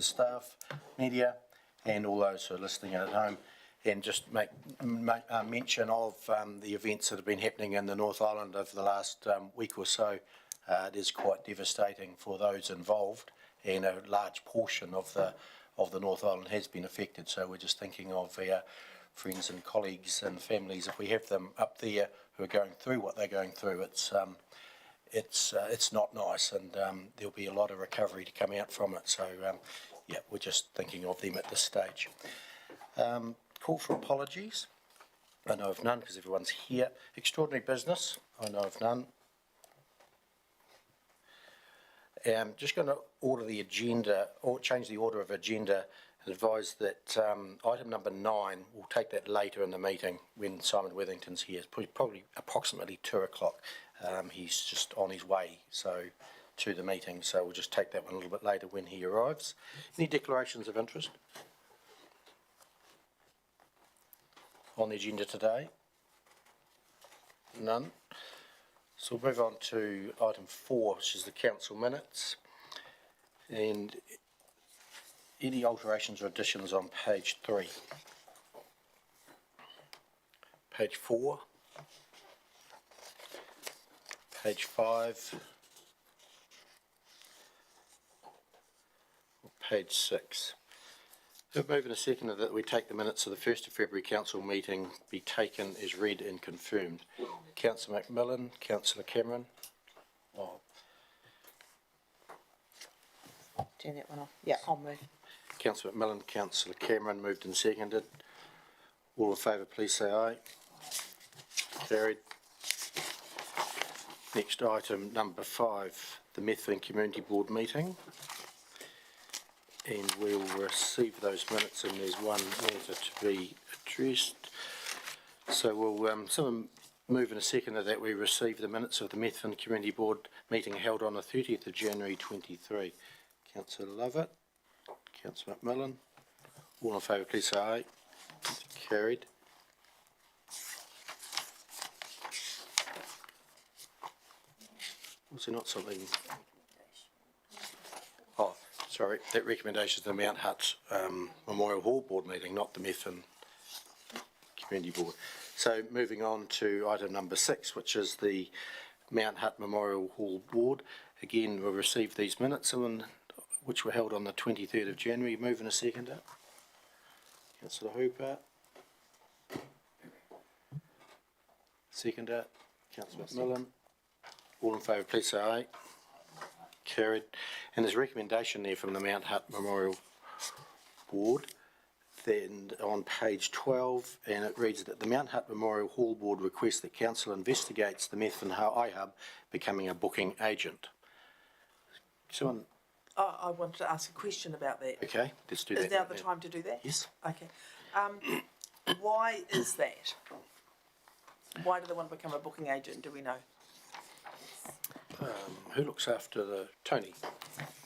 staff, media, and all those who are listening at home, and just make mention of the events that have been happening in the North Island over the last week or so. It is quite devastating for those involved, and a large portion of the North Island has been affected. So we're just thinking of our friends and colleagues and families, if we have them up there who are going through what they're going through. It's not nice, and there'll be a lot of recovery to come out from it. So yeah, we're just thinking of them at this stage. Call for apologies. I know of none because everyone's here. Extraordinary business. I know of none. I'm just going to order the agenda, or change the order of agenda, and advise that item number 9, we'll take that later in the meeting when Simon Withington's here. It's probably approximately 2 o'clock. He's just on his way to the meeting, so we'll just take that one a little bit later when he arrives. Any declarations of interest on the agenda today? None. So we'll move on to item 4, which is the council minutes. And any alterations or additions on page 3? Page 4? Page 5? Or page 6? We'll move in a second that we take the minutes of the 1st of February council meeting be taken as read and confirmed. Councillor Macmillan, Councillor Cameron. Oh. Turn that one off. Yeah, I'll move. Councillor Macmillan, Councillor Cameron, moved and seconded. All in favour, please say aye. Carried. Next item, number 5, the Methven Community Board meeting. And we'll receive those minutes, and there's one matter to be addressed. So we'll someone move in a second that we receive the minutes of the Methven Community Board meeting held on the 30th of January 23. Councillor Lovett, Councillor Macmillan, all in favour please say aye. Carried. Was there not something? Oh, sorry, that recommendation is the Mount Hutt Memorial Hall Board meeting, not the Methven Community Board. So moving on to item number 6, which is the Mount Hutt Memorial Hall Board. Again, we'll receive these minutes, which were held on the 23rd of January. Move in a second. Councillor Hooper. Seconder. Councillor Macmillan. All in favour, please say aye. Carried. And there's a recommendation there from the Mount Hutt Memorial Board. Then on page 12, and it reads that the Mount Hutt Memorial Hall Board requests that Council investigates the Methven iHub becoming a booking agent. Someone? I wanted to ask a question about that. Okay, let's do that. Is now the time to do that? Yes. Okay. Why is that? Why do they want to become a booking agent, do we know? Who looks after the Tony?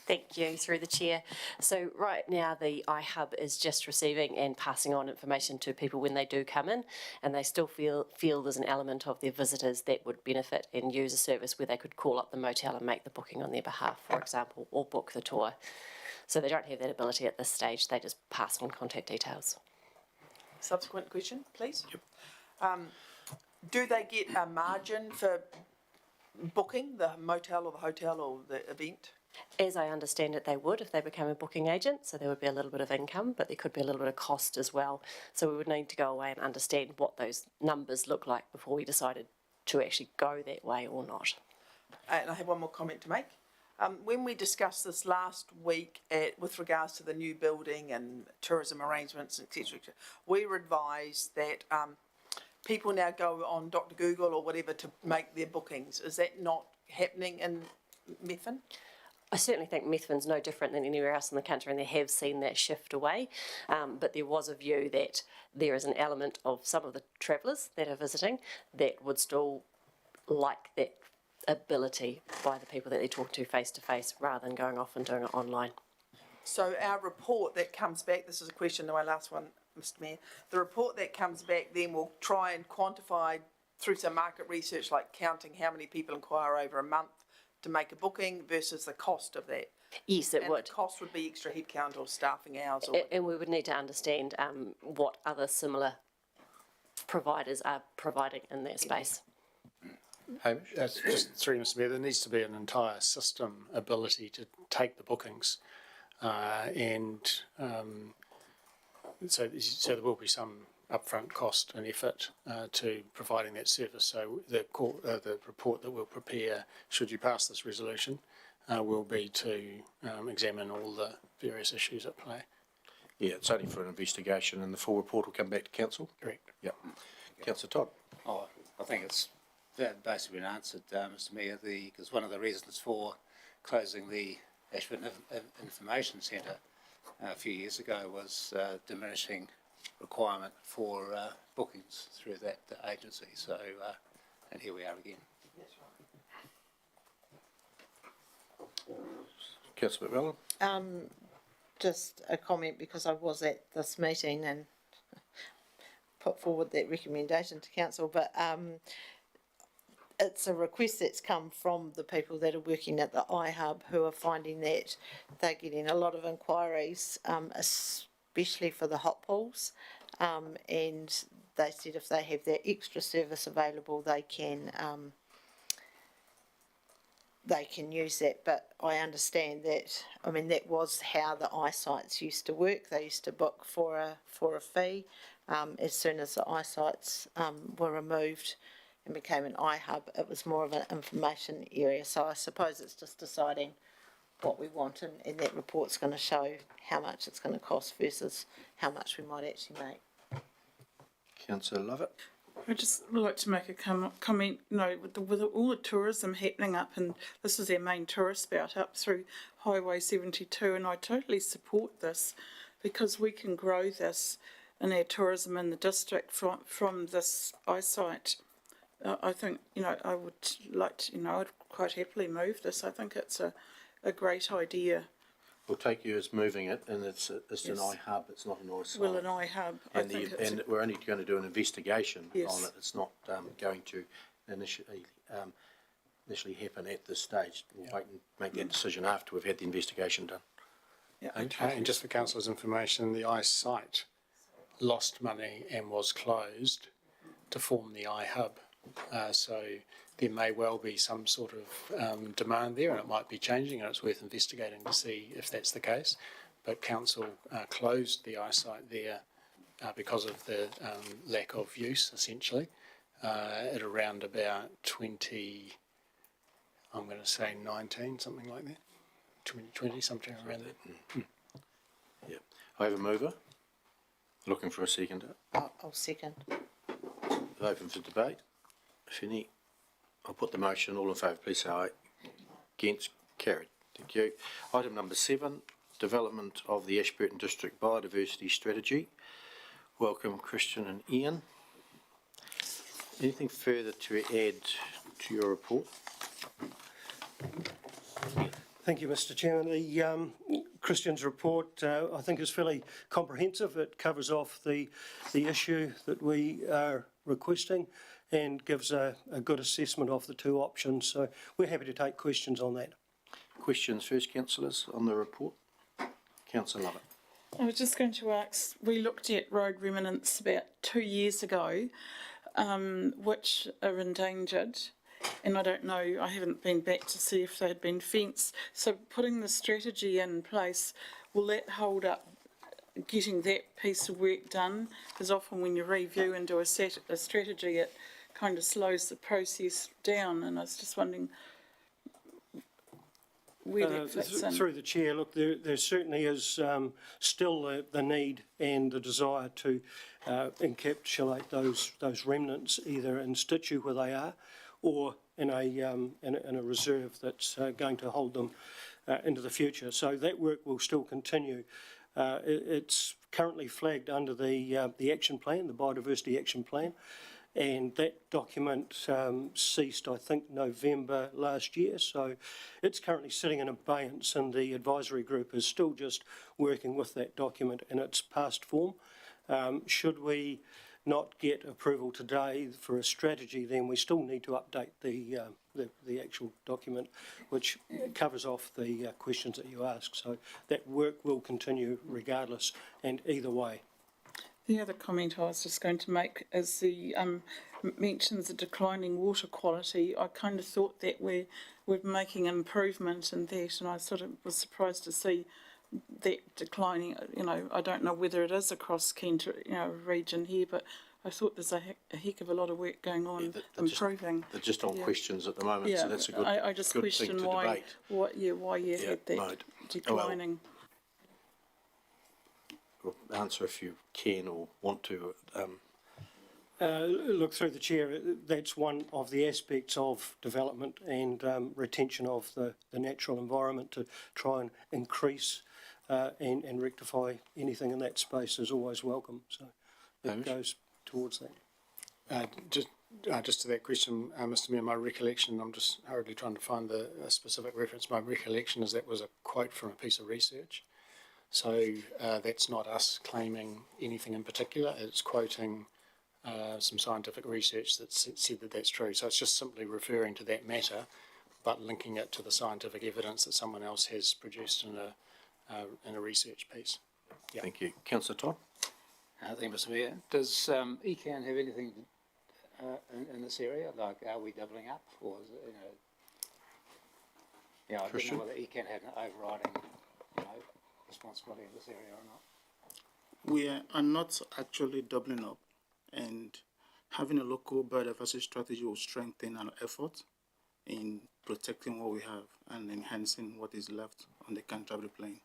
Thank you, through the chair. So right now the iHub is just receiving and passing on information to people when they do come in, and they still feel there's an element of their visitors that would benefit and use a service where they could call up the motel and make the booking on their behalf, for example, or book the tour. So they don't have that ability at this stage, they just pass on contact details. Subsequent question, please. Yep. Do they get a margin for booking the motel or the hotel or the event? As I understand it, they would if they became a booking agent, so there would be a little bit of income, but there could be a little bit of cost as well. So we would need to go away and understand what those numbers look like before we decided to actually go that way or not. And I have one more comment to make. When we discussed this last week with regards to the new building and tourism arrangements, etc., we were advised that people now go on Dr. Google or whatever to make their bookings. Is that not happening in Methven? I certainly think Methven's no different than anywhere else in the country, and they have seen that shift away. But there was a view that there is an element of some of the travellers that are visiting that would still like that ability by the people that they talk to face, rather than going off and doing it online. So our report that comes back, this is a question to my last one, Mr. Mayor, the report that comes back then will try and quantify through some market research, like counting how many people inquire over a month to make a booking versus the cost of that. Yes, it And would. the cost would be extra headcount or staffing hours or. And we would need to understand what other similar providers are providing in that space. Hamish? Just through Mr. Mayor, there needs to be an entire system ability to take the bookings, so there will be some upfront cost and effort to providing that service. So the report that we'll prepare, should you pass this resolution, will be to examine all the various issues at play. Yeah, it's only for an investigation, and the full report will come back to council. Correct. Yep. Councillor Todd. Oh, I think it's basically been answered, Mr. Mayor, because one of the reasons for closing the Ashburton Information Centre a few years ago was diminishing requirement for bookings through that agency. So, and here we are again. Councillor McMillan. Just a comment, because I was at this meeting and put forward that recommendation to council, but it's a request that's come from the people that are working at the iHub, who are finding that they're getting a lot of inquiries, especially for the hot pools, and they said if they have that extra service available, they can use that. But I understand that, I mean, that was how the iSites used to work. They used to book for a fee. As soon as the iSites were removed and became an iHub, it was more of an information area. So I suppose it's just deciding what we want, and that report's going to show how much it's going to cost versus how much we might actually make. Councillor Lovett. I'd just like to make a comment, you know, with all the tourism happening up, and this is our main tourist spout up through Highway 72, and I totally support this, because we can grow this in our tourism in the district from this eyesight. I think, you know, I would like to, you know, I'd quite happily move this. I think it's a great idea. We'll take you as moving it, and it's Yes. an iHub, it's not an iSite. Well, an iHub, And we're only going to do an investigation Yes. on it. It's not going to initially happen at this stage. We'll wait and make that decision after we've had the investigation done. yeah, And just for councillors' information, the iSite lost money and was closed to form the iHub. So there may well be some sort of demand there, and it might be changing, and it's worth investigating to see if that's the case. But council closed the iSite there because of the lack of use, essentially, at around about 20, I'm going to say 19, something like that. 2020, something around that. Yeah. I have a mover. Looking for a seconder. I'll second. Open for debate. If any, I'll put the motion. All in favour, please say aye. Against? Carried. Thank you. Item number 7, development of the Ashburton District Biodiversity Strategy. Welcome, Christian and Ian. Anything further to add to your report? Thank you, Mr. Chairman. The Christian's report, I think, is fairly comprehensive. It covers off the issue that we are requesting and gives a good assessment of the two options. So we're happy to take questions on that. Questions first, councillors, on the report. Councillor Lovett. I was just going to ask, we looked at road remnants about 2 years ago, which are endangered, and I don't know, I haven't been back to see if they had been fenced. So putting the strategy in place, will that hold up getting that piece of work done? Because often when you review and do a strategy, it kind of slows the process down, and I was just wondering where that fits in. Through the chair, look, there certainly is still the need and the desire to encapsulate those remnants either in situ where they are, or in a reserve that's going to hold them into the future. So that work will still continue. It's currently flagged under the action plan, the Biodiversity Action Plan, and that document ceased, I think, November last year. So it's currently sitting in abeyance, and the advisory group is still just working with that document in its past form. Should we not get approval today for a strategy, then we still need to update the the actual document, which covers off the questions that you ask. So that work will continue regardless and either way. The other comment I was just going to make is the mentions the declining water quality. I kind of thought that we're making improvement in that, and I sort of was surprised to see that declining. You know, I don't know whether it is across Kent, region here, but I thought there's a heck of a lot of work going on improving. They're just on questions at the moment, so that's a good, I just good thing question to why debate. why you had that right. declining. Well, answer if you can or want to. Look, through the chair, that's one of the aspects of development and retention of the natural environment, to try and increase and rectify anything in that space is always welcome. So it goes towards that. Just to that question, Mr Mayor, my recollection, I'm just hurriedly trying to find a specific reference. My recollection is that was a quote from a piece of research. So that's not us claiming anything in particular. It's quoting some scientific research that said that that's true. So it's just simply referring to that matter, but linking it to the scientific evidence that someone else has produced in a research piece. Yep. Thank you. Councillor Todd? Thank you, Mr Mayor. Does ECAN have anything in this area? Like, are we doubling up, or is it, I don't know whether ECAN had an overriding, responsibility in this area or not. We are not actually doubling up, and having a local biodiversity strategy will strengthen our effort in protecting what we have and enhancing what is left on the Canterbury Plain.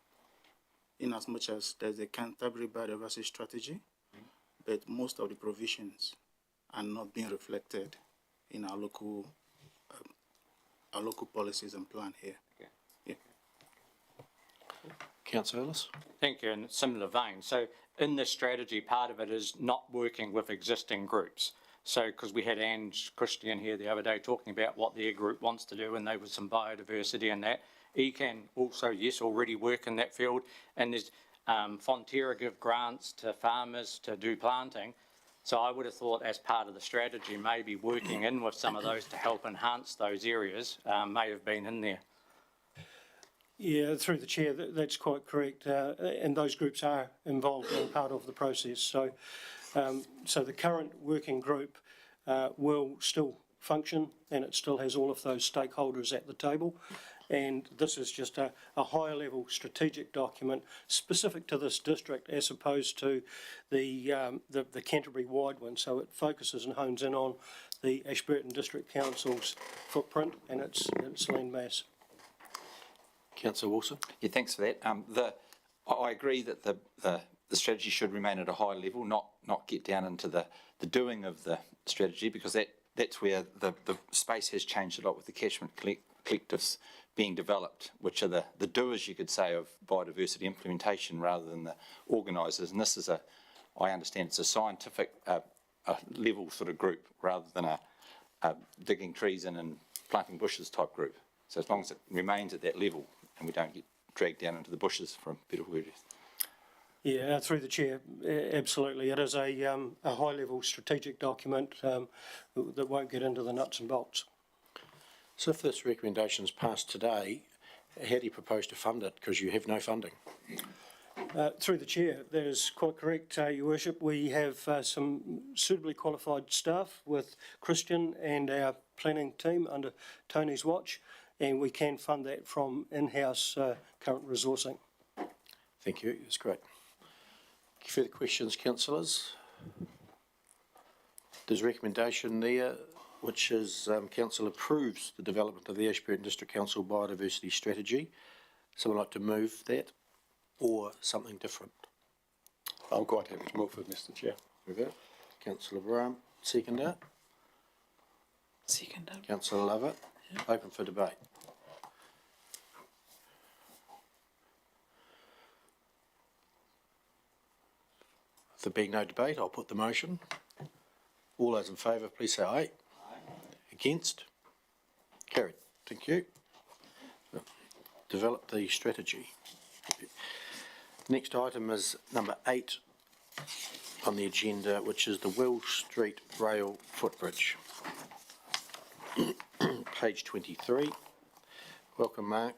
In as much as there's a Canterbury biodiversity strategy, but most of the provisions are not being reflected in our local policies and plan here. Okay. Yeah. Councillor Ellis? Thank you. In a similar vein, so in this strategy, part of it is not working with existing groups. So, because we had Anne Christian here the other day talking about what their group wants to do, and there was some biodiversity in that. ECAN also, yes, already work in that field, and there's Fonterra give grants to farmers to do planting. So I would have thought, as part of the strategy, maybe working in with some of those to help enhance those areas may have been in there. Yeah, through the chair, that's quite correct, and those groups are involved in part of the process. So, so the current working group will still function, and it still has all of those stakeholders at the table. And this is just a higher level strategic document specific to this district, as opposed to the Canterbury wide one. So it focuses and hones in on the Ashburton District Council's footprint and its land mass. Councillor Wilson? Yeah, thanks for that. I agree that the strategy should remain at a high level, not get down into the doing of the strategy, because that's where the space has changed a lot with the catchment collectives being developed, which are the doers, you could say, of biodiversity implementation rather than the organisers. And this is I understand it's a scientific level sort of group rather than a digging trees in and planting bushes type group. So as long as it remains at that level and we don't get dragged down into the bushes, for a better word. Yeah, through the chair, absolutely. It is a high level strategic document that won't get into the nuts and bolts. So if this recommendation is passed today, how do you propose to fund it? Because you have no funding. Through the chair, that is quite correct, Your Worship. We have some suitably qualified staff with Christian and our planning team under Tony's watch, and we can fund that from in-house current resourcing. Thank you, that's great. Further questions, councillors? There's a recommendation there, which is council approves the development of the Ashburton District Council biodiversity strategy. Someone like to move that, or something different? I'm quite happy to move it, Mr Chair. Move it. Councillor Brown, seconder. Second. Councillor Lovett, open for debate. If there being no debate, I'll put the motion. All those in favour, please say aye. Aye. Against? Carried. Thank you. Develop the strategy. Next item is number 8 on the agenda, which is the Will Street Rail Footbridge. page 23. Welcome, Mark.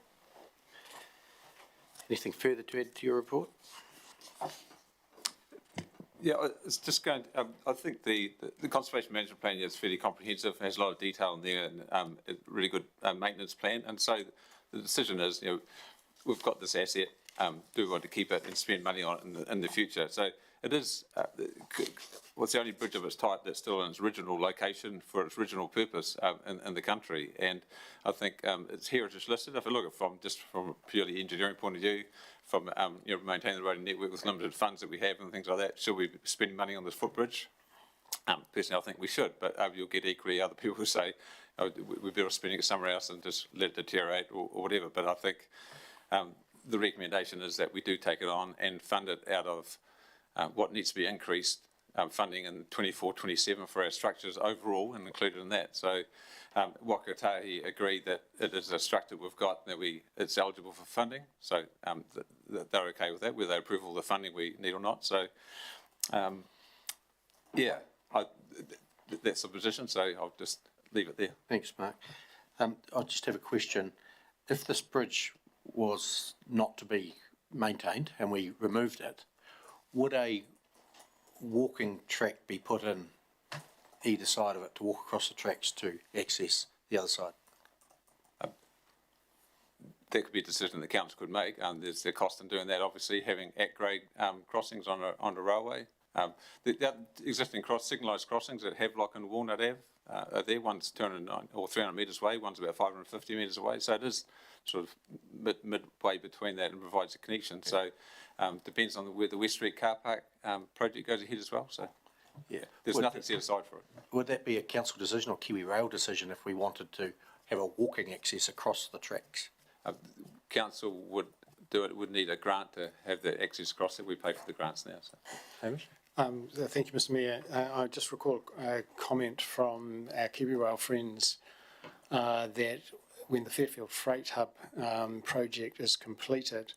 Anything further to add to your report? Yeah, it's just going, I think the conservation management plan is fairly comprehensive, has a lot of detail in there, and a really good maintenance plan. And so the decision is, we've got this asset, do we want to keep it and spend money on it in the future? So it is, what's the only bridge of its type that's still in its original location for its original purpose in the country. And I think it's heritage listed. If I look at it from a purely engineering point of view, from maintaining the road network with limited funds that we have and things like that, should we be spending money on this footbridge? Personally, I think we should, but you'll get equally other people who say we're better spending it somewhere else and just let it deteriorate or whatever. But I think the recommendation is that we do take it on and fund it out of what needs to be increased funding in 24-27 for our structures overall and included in that. So Wakatahi agreed that it is a structure we've got that it's eligible for funding. So they're okay with that, whether they approve all the funding we need or not. So that's the position. So I'll just leave it there. Thanks, Mark. I just have a question. If this bridge was not to be maintained and we removed it, would a walking track be put in either side of it to walk across the tracks to access the other side? That could be a decision the council could make. There's the cost in doing that, obviously, having at-grade crossings on a railway. The existing signalised crossings at Havelock and Walnut Ave are there. One's 209 or 300 metres away, one's about 550 metres away. So it is sort of midway between that and provides a connection. So depends on where the West Street car park project goes ahead as well. So yeah, there's nothing set aside for it. Would that be a council decision or Kiwi Rail decision if we wanted to have a walking access across the tracks? Council would do it. Would need a grant to have the access across it. We pay for the grants now. So. Hamish? Thank you, Mr. Mayor. I just recall a comment from our Kiwi Rail friends that when the Fairfield Freight Hub project is completed,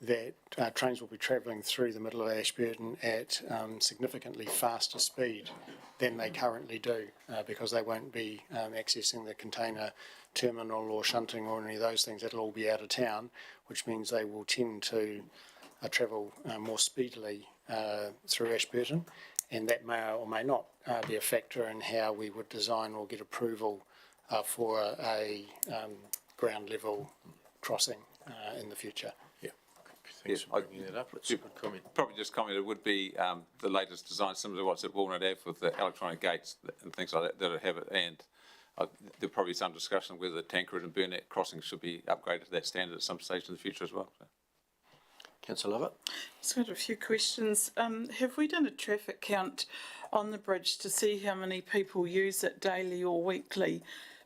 that trains will be travelling through the middle of Ashburton at significantly faster speed than they currently do, because they won't be accessing the container terminal or shunting or any of those things. That'll all be out of town, which means they will tend to travel more speedily through Ashburton, and that may or may not be a factor in how we would design or get approval for a ground level crossing in the future. Thanks for bringing that up. It's a good comment. Probably just comment, it would be the latest design, similar to what's at Walnut Ave with the electronic gates and things like that that have it. And there'll probably be some discussion whether the Tancred and Burnett crossings should be upgraded to that standard at some stage in the future as well. So. Councillor Lovett? Just got a few questions. Have we done a traffic count on the bridge to see how many people use it daily or weekly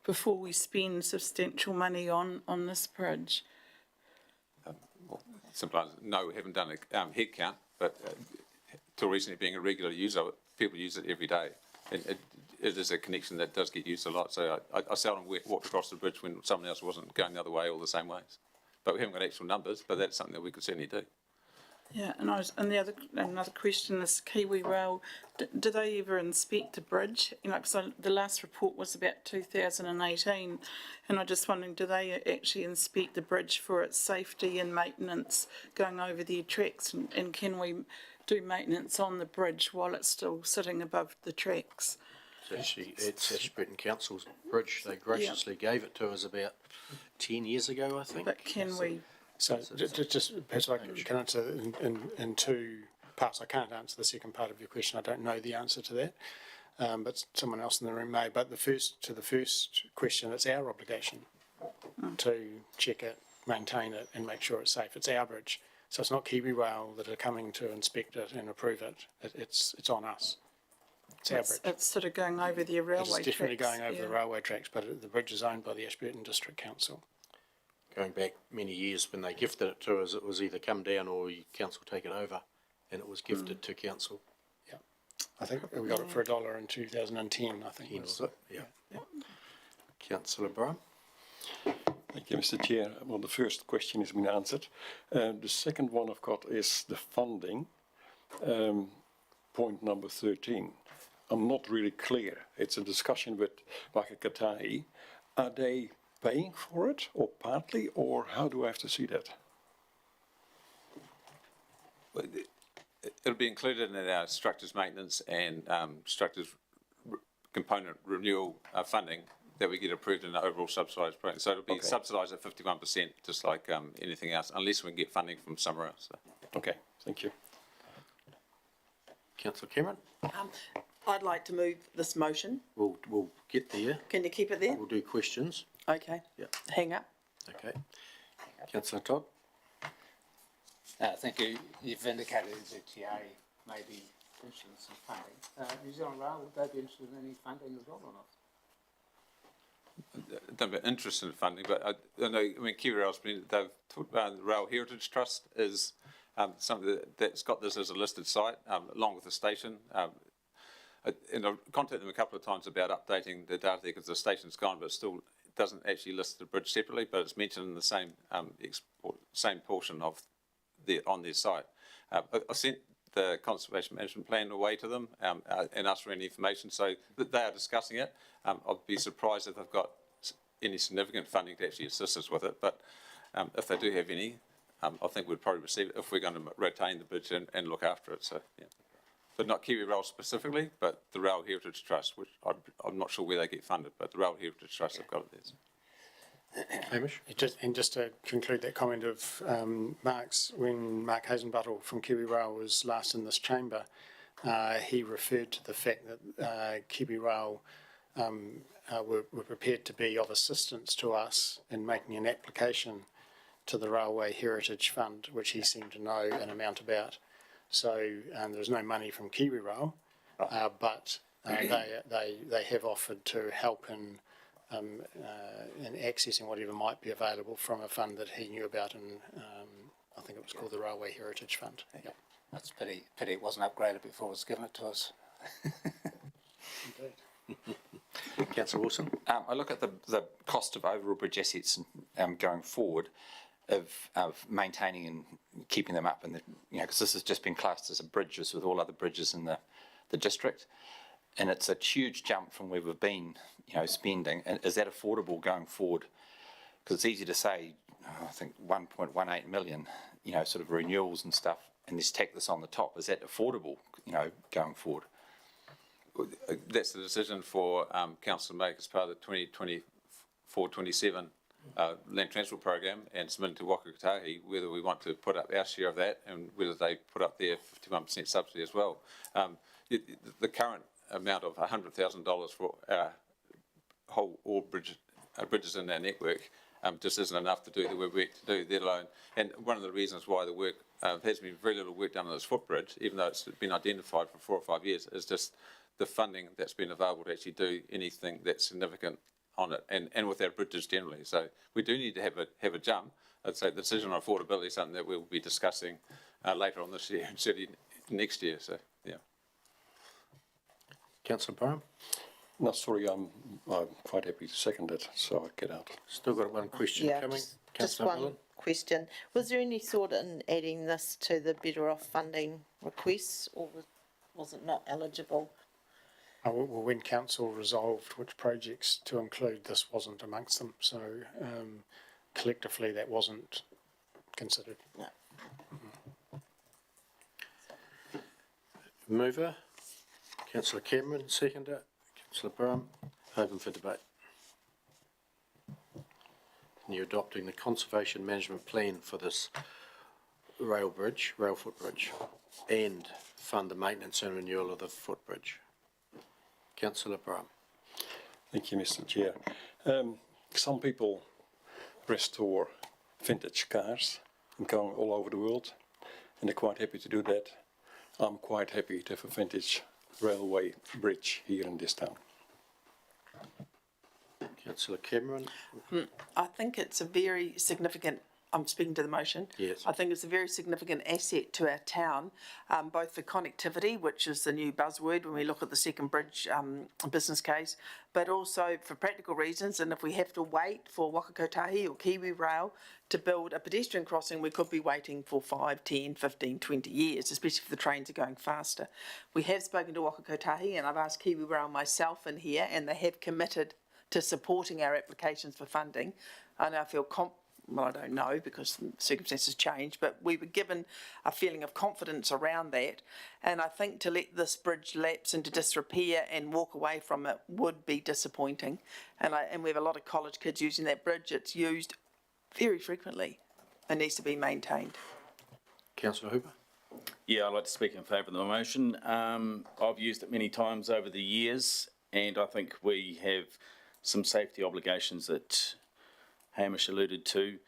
before we spend substantial money on this bridge? Simple answer, no, we haven't done a head count, but till recently being a regular user, people use it every day. And it is a connection that does get used a lot, so I seldom walked across the bridge when someone else wasn't going the other way all the same ways. But we haven't got actual numbers, but that's something that we could certainly do. Yeah, another question is Kiwi Rail, do they ever inspect the bridge? So the last report was about 2018, and I'm just wondering, do they actually inspect the bridge for its safety and maintenance going over the tracks, and can we do maintenance on the bridge while it's still sitting above the tracks? Actually, it's Ashburton Council's bridge. They graciously gave it to us about 10 years ago, I think. But can we? So just perhaps I can answer in two parts. I can't answer the second part of your question. I don't know the answer to that, but someone else in the room may. But the first question, it's our obligation to check it, maintain it, and make sure it's safe. It's our bridge, so it's not Kiwi Rail that are coming to inspect it and approve it. It's on us. It's our bridge. It's sort of going over the railway tracks. It's definitely going over the railway tracks, but the bridge is owned by the Ashburton District Council. Going back many years when they gifted it to us, it was either come down or council take it over, and it was gifted to council. Yeah, I think we got it for $1 in 2010. I think was it? Yeah. Councillor Brown. Thank you, Mr. Chair. Well, the first question has been answered. The second one I've got is the funding. Point number 13. I'm not really clear. It's a discussion with Wakatahi. are they paying for it, or partly, or how do I have to see that? It'll be included in our structures maintenance and structures component renewal funding that we get approved in the overall subsidised program. So it'll be subsidised at 51%, just like anything else, unless we can get funding from somewhere else. So. Okay, thank you. Councillor Cameron? I'd like to move this motion. We'll get there. Can you keep it there? We'll do questions. Okay. Yep. Hang up. Okay. Councillor Todd? Thank you. You've indicated that TA may be interested in some funding. New Zealand Rail, would they be interested in any funding as well or not? Don't be interested in funding, but I know, I mean, Kiwi Rail's been, they've talked about the Rail Heritage Trust is something that's got this as a listed site, along with the station. And I've contacted them a couple of times about updating the data there because the station's gone, but it still doesn't actually list the bridge separately, but it's mentioned in the same portion of on their site. I sent the conservation management plan away to them and asked for any information, so that they are discussing it. I'd be surprised if they've got any significant funding to actually assist us with it, but if they do have any, I think we'd probably receive it if we're going to retain the bridge and look after it. So, yeah. But not Kiwi Rail specifically, but the Rail Heritage Trust, which I'm not sure where they get funded, but the Rail Heritage Trust have got it there. So. Hamish? Just to conclude that comment of Mark's, when Mark Hazenbuttle from Kiwi Rail was last in this chamber, he referred to the fact that Kiwi Rail were prepared to be of assistance to us in making an application to the Railway Heritage Fund, which he seemed to know an amount about. So there was no money from Kiwi Rail, but they have offered to help in accessing whatever might be available from a fund that he knew about, and I think it was called the Railway Heritage Fund. Yep. That's a pity it wasn't upgraded before it was given it to us. Councillor Wilson? I look at the cost of overall bridge assets going forward, of maintaining and keeping them up, and because this has just been classed as a bridge, as with all other bridges in the district, and it's a huge jump from where we've been, spending. And is that affordable going forward? Because it's easy to say, I think 1.18 million, sort of renewals and stuff, and just tack this on the top. Is that affordable, going forward? That's the decision for council to make as part of the 2024-27 land transport program and submit to Waka Kotahi whether we want to put up our share of that and whether they put up their 51% subsidy as well. The current amount of $100,000 for our all bridges in our network just isn't enough to do the work we need to do, let alone. And one of the reasons why the work has been very little work done on this footbridge, even though it's been identified for 4 or 5 years, is just the funding that's been available to actually do anything that's significant on it, and with our bridges generally. So we do need to have a jump. I'd say the decision on affordability is something that we'll be discussing later on this year and certainly next year. So yeah. Councillor Parham? No, sorry, I'm quite happy to second it, so I get out. Still got one question coming. Just one question. Was there any thought in adding this to the Better Off funding requests, or was it not eligible? Well, when council resolved which projects to include, this wasn't amongst them. So collectively, that wasn't considered. No. Mover? Councillor Cameron, seconder. Councillor Parham, open for debate. And you're adopting the conservation management plan for this rail footbridge, and fund the maintenance and renewal of the footbridge. Councillor Parham. Thank you, Mr. Chair. Some people restore vintage cars and go all over the world, and they're quite happy to do that. I'm quite happy to have a vintage railway bridge here in this town. Councillor Cameron. I think it's a very significant, I'm speaking to the motion. Yes. I think it's a very significant asset to our town, both for connectivity, which is the new buzzword when we look at the second bridge business case, but also for practical reasons. And if we have to wait for Waka Kotahi or Kiwi Rail to build a pedestrian crossing, we could be waiting for 5, 10, 15, 20 years, especially if the trains are going faster. We have spoken to Waka Kotahi, and I've asked Kiwi Rail myself in here, and they have committed to supporting our applications for funding. And I feel well, I don't know because circumstances change, but we were given a feeling of confidence around that. And I think to let this bridge lapse into disrepair and walk away from it would be disappointing. And we have a lot of college kids using that bridge. It's used very frequently and needs to be maintained. Councillor Hooper? Yeah, I'd like to speak in favour of the motion. I've used it many times over the years, and I think we have some safety obligations that Hamish alluded to.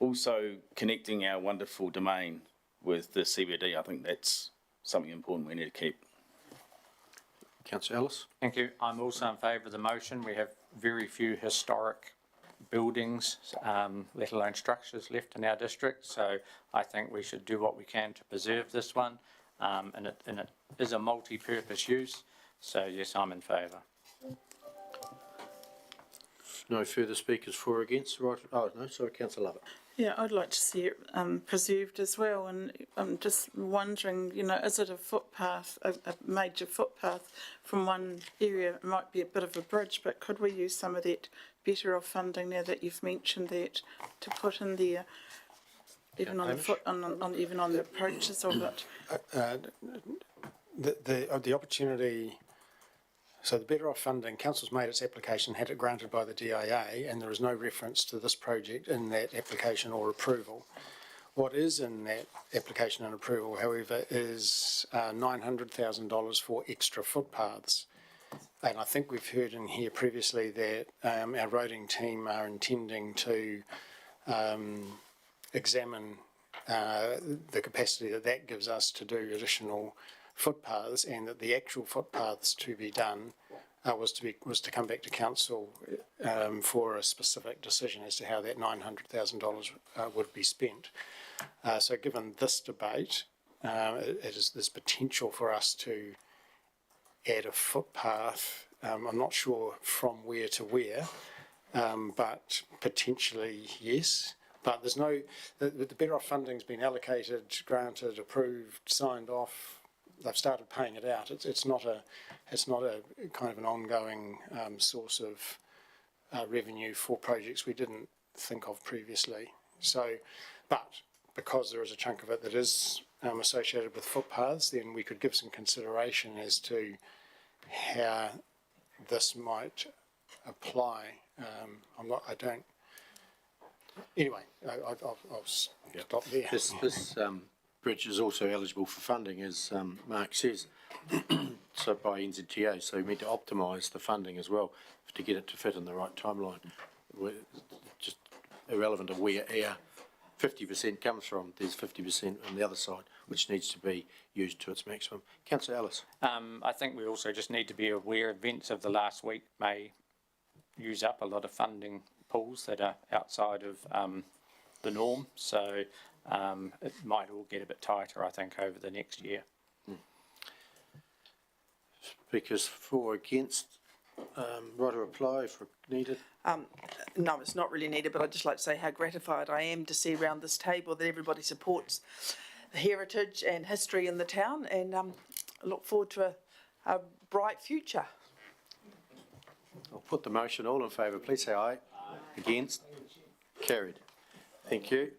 Also, connecting our wonderful domain with the CBD, I think that's something important we need to keep. Councillor Ellis? Thank you. I'm also in favour of the motion. We have very few historic buildings, let alone structures left in our district. So I think we should do what we can to preserve this one. And it is a multi-purpose use. So yes, I'm in favour. No further speakers for or against, right? Oh, no, sorry, Councillor Lovett. Yeah, I'd like to see it preserved as well, and I'm just wondering, you know, is it a footpath, a major footpath from one area? It might be a bit of a bridge, but could we use some of that better off funding now that you've mentioned that to put in there, even on the foot, even on the approaches of it? The opportunity. So the Better Off funding, Council's made its application, had it granted by the DIA, and there is no reference to this project in that application or approval. What is in that application and approval, however, is $900,000 for extra footpaths. And I think we've heard in here previously that our roading team are intending to examine the capacity that gives us to do additional footpaths, and that the actual footpaths to be done was to come back to council for a specific decision as to how that $900,000 would be spent. So given this debate, there's potential for us to add a footpath. I'm not sure from where to where, but potentially yes. But there's no, the Better Off funding's been allocated, granted, approved, signed off. They've started paying it out. It's not a kind of an ongoing source of revenue for projects we didn't think of previously. So, but because there is a chunk of it that is associated with footpaths, then we could give some consideration as to how this might apply. Anyway, I'll stop there. This bridge is also eligible for funding, as Mark says, so by NZTA, so we need to optimise the funding as well to get it to fit in the right timeline. We're just irrelevant of where our 50% comes from, there's 50% on the other side, which needs to be used to its maximum. Councillor Ellis. I think we also just need to be aware events of the last week may use up a lot of funding pools that are outside of the norm. So it might all get a bit tighter, I think, over the next year. Speakers for or against, right to reply if needed. No, it's not really needed, but I'd just like to say how gratified I am to see around this table that everybody supports the heritage and history in the town, and I look forward to a bright future. I'll put the motion. All in favour, please say aye. Aye. Against? Carried. Thank you.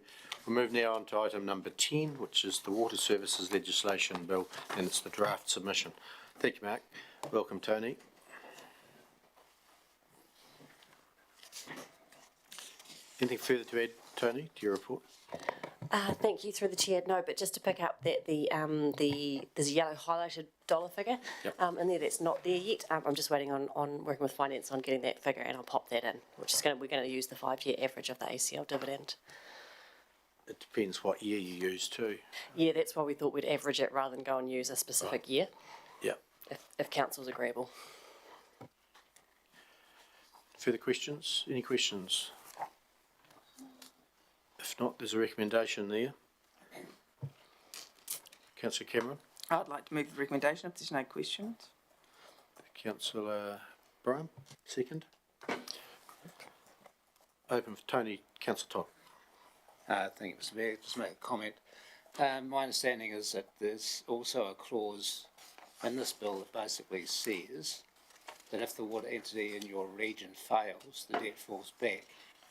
We'll move now on to item number 10, which is the Water Services Legislation Bill, and it's the draft submission. Thank you, Mark. Welcome, Tony. Anything further to add, Tony, to your report? Thank you through the chair. No, but just to pick up that there's a yellow highlighted dollar figure, and that's not there yet. I'm just waiting on working with finance on getting that figure, and I'll pop that in, which is we're going to use the 5-year average of the ACL dividend. It depends what year you use too. Yeah, that's why we thought we'd average it rather than go and use a specific year. Yeah. If council's agreeable. Further questions? Any questions? If not, there's a recommendation there. Councillor Cameron. I'd like to move the recommendation if there's no questions. Councillor Brown, second. Open for Tony. Councillor Todd. Thank you, Mr. Mayor. Just make a comment. My understanding is that there's also a clause in this bill that basically says that if the water entity in your region fails, the debt falls back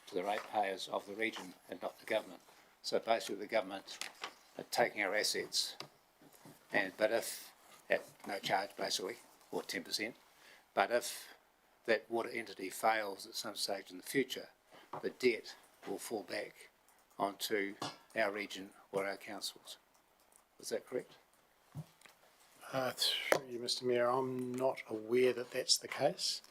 to the ratepayers of the region and not the government. So basically the government are taking our assets, but if, at no charge basically, or 10%, but if that water entity fails at some stage in the future, the debt will fall back onto our region or our councils. Is that correct? Through you, Mr Mayor, I'm not aware that that's the case.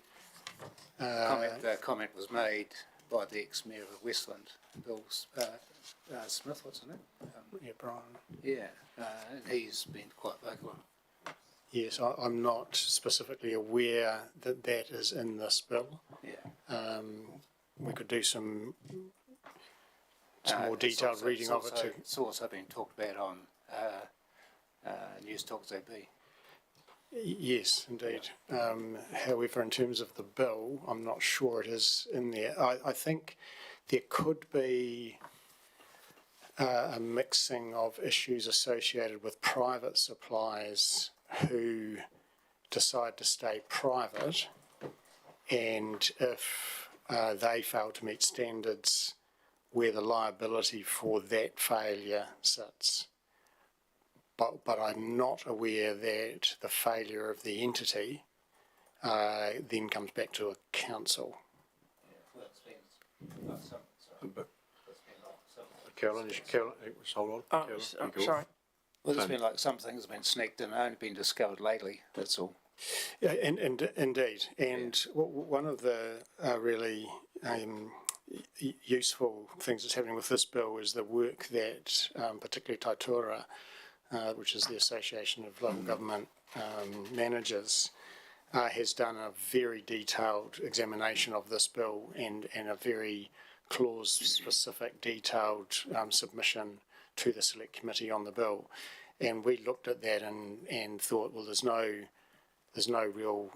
The comment was made by the ex-mayor of Westland, Bill Smith, what's his name? Yeah, Brian. Yeah, and he's been quite vocal. Yes, I'm not specifically aware that that is in this bill. Yeah. We could do some more detailed reading of it too. It's also been talked about on News Talk ZB. Yes, indeed. However, in terms of the bill, I'm not sure it is in there. I think there could be a mixing of issues associated with private suppliers who decide to stay private, and if they fail to meet standards, where the liability for that failure sits. But I'm not aware that the failure of the entity then comes back to a council. Carolyn, hold on. Sorry. Well, there's been like some things have been sneaked in, only been discovered lately, that's all. Yeah, and indeed. And one of the really useful things that's happening with this bill is the work that particularly Taitura, which is the Association of Local Government Managers, has done a very detailed examination of this bill and a very clause-specific, detailed submission to the Select Committee on the bill. And we looked at that and thought, well, there's no real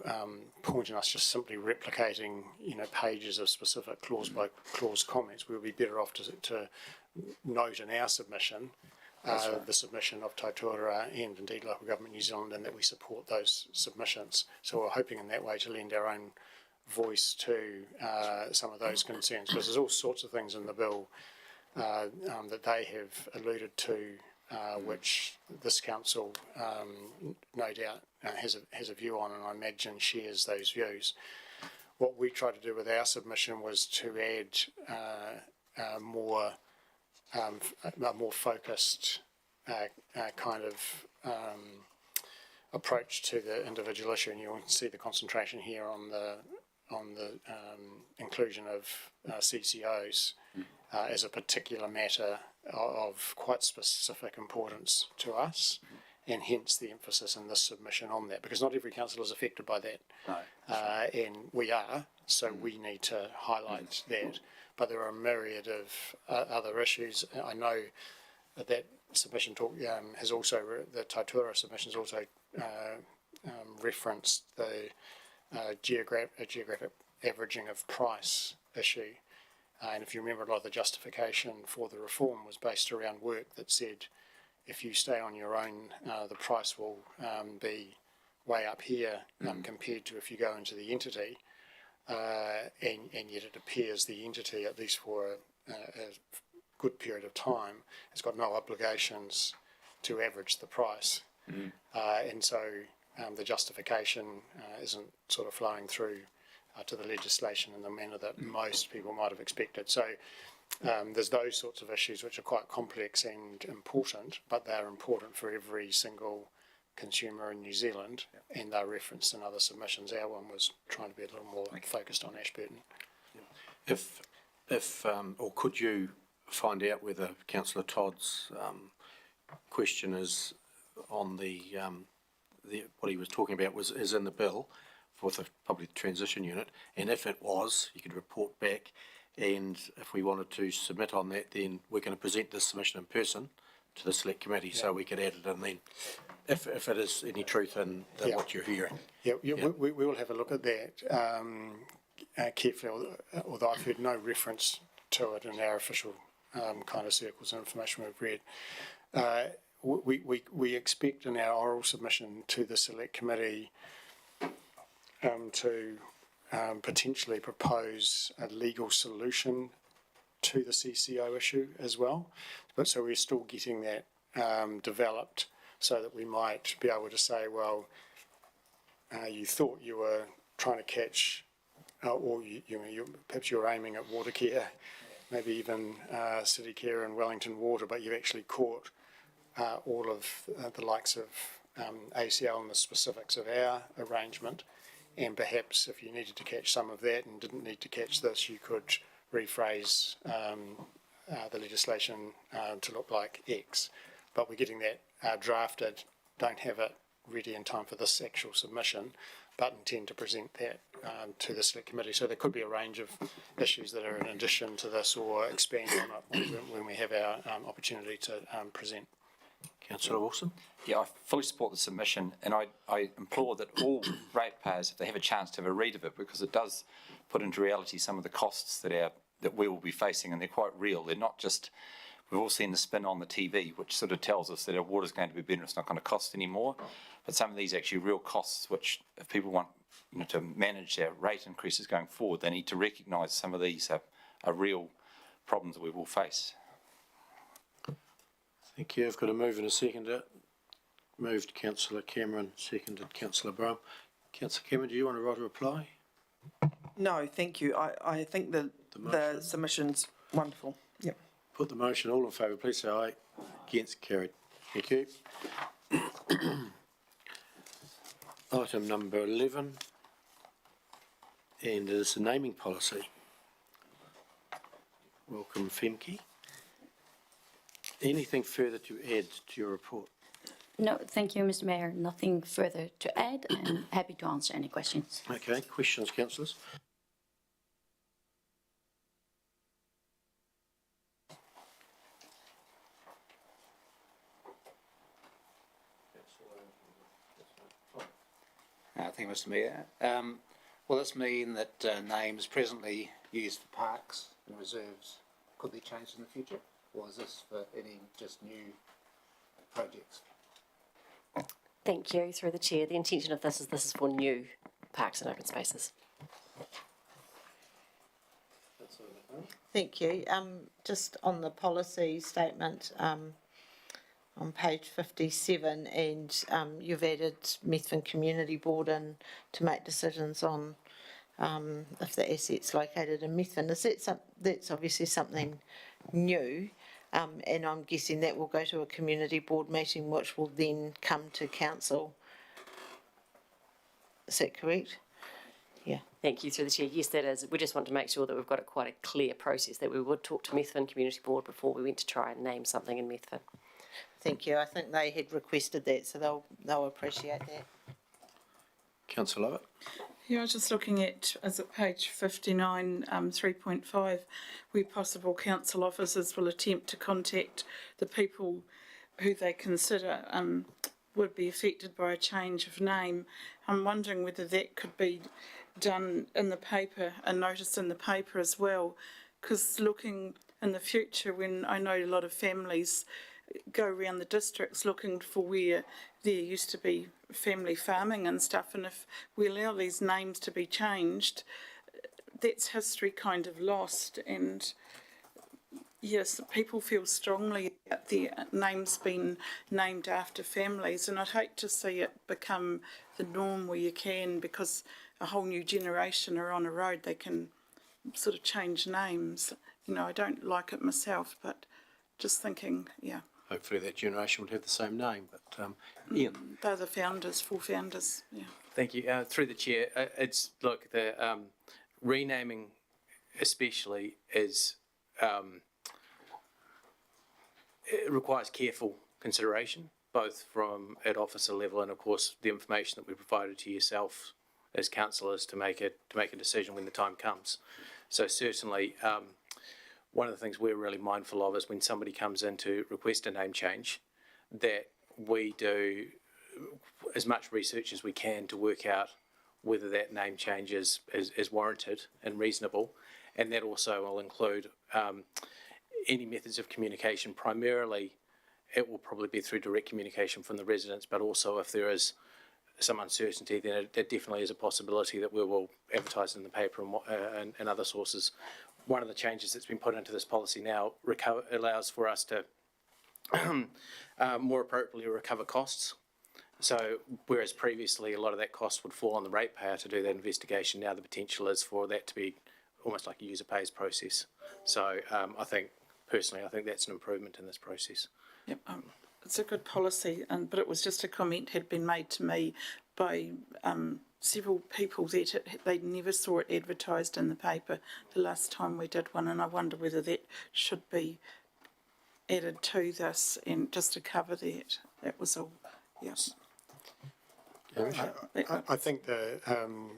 point in us just simply replicating, pages of specific clause-by-clause comments. We would be better off to note in our submission the submission of Taitura and indeed Local Government New Zealand, and that we support those submissions. So we're hoping in that way to lend our own voice to some of those concerns, because there's all sorts of things in the bill that they have alluded to, which this council no doubt has a view on, and I imagine shares those views. What we tried to do with our submission was to add a more focused kind of approach to the individual issue, and you'll see the concentration here on the inclusion of CCOs as a particular matter of quite specific importance to us, and hence the emphasis in this submission on that, because not every council is affected by that. No. And we are, so we need to highlight that. But there are a myriad of other issues. I know that submission has also, the Taitura submission has also referenced the geographic averaging of price issue. And if you remember, a lot of the justification for the reform was based around work that said, if you stay on your own, the price will be way up here compared to if you go into the entity. And yet it appears the entity, at least for a good period of time, has got no obligations to average the price. And so the justification isn't sort of flowing through to the legislation in the manner that most people might have expected. So there's those sorts of issues which are quite complex and important, but they're important for every single consumer in New Zealand, and they're referenced in other submissions. Our one was trying to be a little more focused on Ashburton. Or could you find out whether Councillor Todd's question is on the what he was talking about is in the bill for the public transition unit, and if it was, you could report back, and if we wanted to submit on that, then we're going to present this submission in person to the Select Committee, so we could add it in then, if it is any truth in what you're hearing. We will have a look at that carefully, although I've heard no reference to it in our official kind of circles and information we've read. We expect in our oral submission to the Select Committee to potentially propose a legal solution to the CCO issue as well. But so we're still getting that developed so that we might be able to say, well, you thought you were trying to catch, or perhaps you're aiming at water care, maybe even city care and Wellington Water, but you've actually caught all of the likes of ACL and the specifics of our arrangement. And perhaps if you needed to catch some of that and didn't need to catch this, you could rephrase the legislation to look like X. But we're getting that drafted, don't have it ready in time for this actual submission, but intend to present that to the select committee. So there could be a range of issues that are in addition to this or expand on it when we have our opportunity to present. Councillor Wilson? Yeah, I fully support the submission, and I implore that all ratepayers, if they have a chance, to have a read of it, because it does put into reality some of the costs that we will be facing, and they're quite real. They're not just, we've all seen the spin on the TV, which sort of tells us that our water's going to be better, it's not going to cost anymore. But some of these actually real costs, which if people want to manage their rate increases going forward, they need to recognise some of these are real problems that we will face. Thank you. I've got a move and a second. Moved Councillor Cameron, seconded Councillor Brown. Councillor Cameron, do you want to write a reply? No, thank you. I think the submission's wonderful. Yep. Put the motion. All in favour, please say aye. Against, carried. Thank you. Item number 11, and it is the naming policy. Welcome, Femke. Anything further to add to your report? No, thank you, Mr. Mayor. Nothing further to add. I'm happy to answer any questions. Okay, questions, councillors? Thank you, Mr. Mayor. Will this mean that names presently used for parks and reserves, could they change in the future? Or is this for any just new projects? Thank you. Through the chair, the intention of this is for new parks and open spaces. Thank you. Just on the policy statement, on page 57, and you've added Methven Community Board in to make decisions on if the asset's located in Methven. Is that that's obviously something new, and I'm guessing that will go to a community board meeting, which will then come to council. Is that correct? Yeah. Thank you. Through the chair, yes, that is. We just want to make sure that we've got quite a clear process, that we would talk to Methven Community Board before we went to try and name something in Methven. Thank you. I think they had requested that, so they'll appreciate that. Councillor Lovett? Yeah, I was just looking at, is it page 59, 3.5, where possible council officers will attempt to contact the people who they consider would be affected by a change of name. I'm wondering whether that could be done in the paper, a notice in the paper as well, because looking in the future, when I know a lot of families go around the districts looking for where there used to be family farming and stuff, and if we allow these names to be changed, that's history kind of lost. And yes, people feel strongly about their names being named after families, and I'd hate to see it become the norm where you can, because a whole new generation are on a road, they can sort of change names. You know, I don't like it myself, but just thinking, yeah. Hopefully that generation would have the same name, but Ian? They're the founders, full founders, yeah. Thank you. Through the chair, the renaming especially is, it requires careful consideration, both from at officer level and of course the information that we provided to yourself as councillors to make a decision when the time comes. So certainly, one of the things we're really mindful of is when somebody comes in to request a name change, that we do as much research as we can to work out whether that name change is warranted and reasonable, and that also will include any methods of communication. Primarily, it will probably be through direct communication from the residents, but also if there is some uncertainty, then it definitely is a possibility that we will advertise in the paper and other sources. One of the changes that's been put into this policy now allows for us to more appropriately recover costs. So whereas previously a lot of that cost would fall on the ratepayer to do that investigation, now the potential is for that to be almost like a user pays process. So I think that's an improvement in this process. Yep, it's a good policy, but it was just a comment had been made to me by several people that they never saw it advertised in the paper the last time we did one, and I wonder whether that should be added to this and just to cover that. That was all. Yes. I think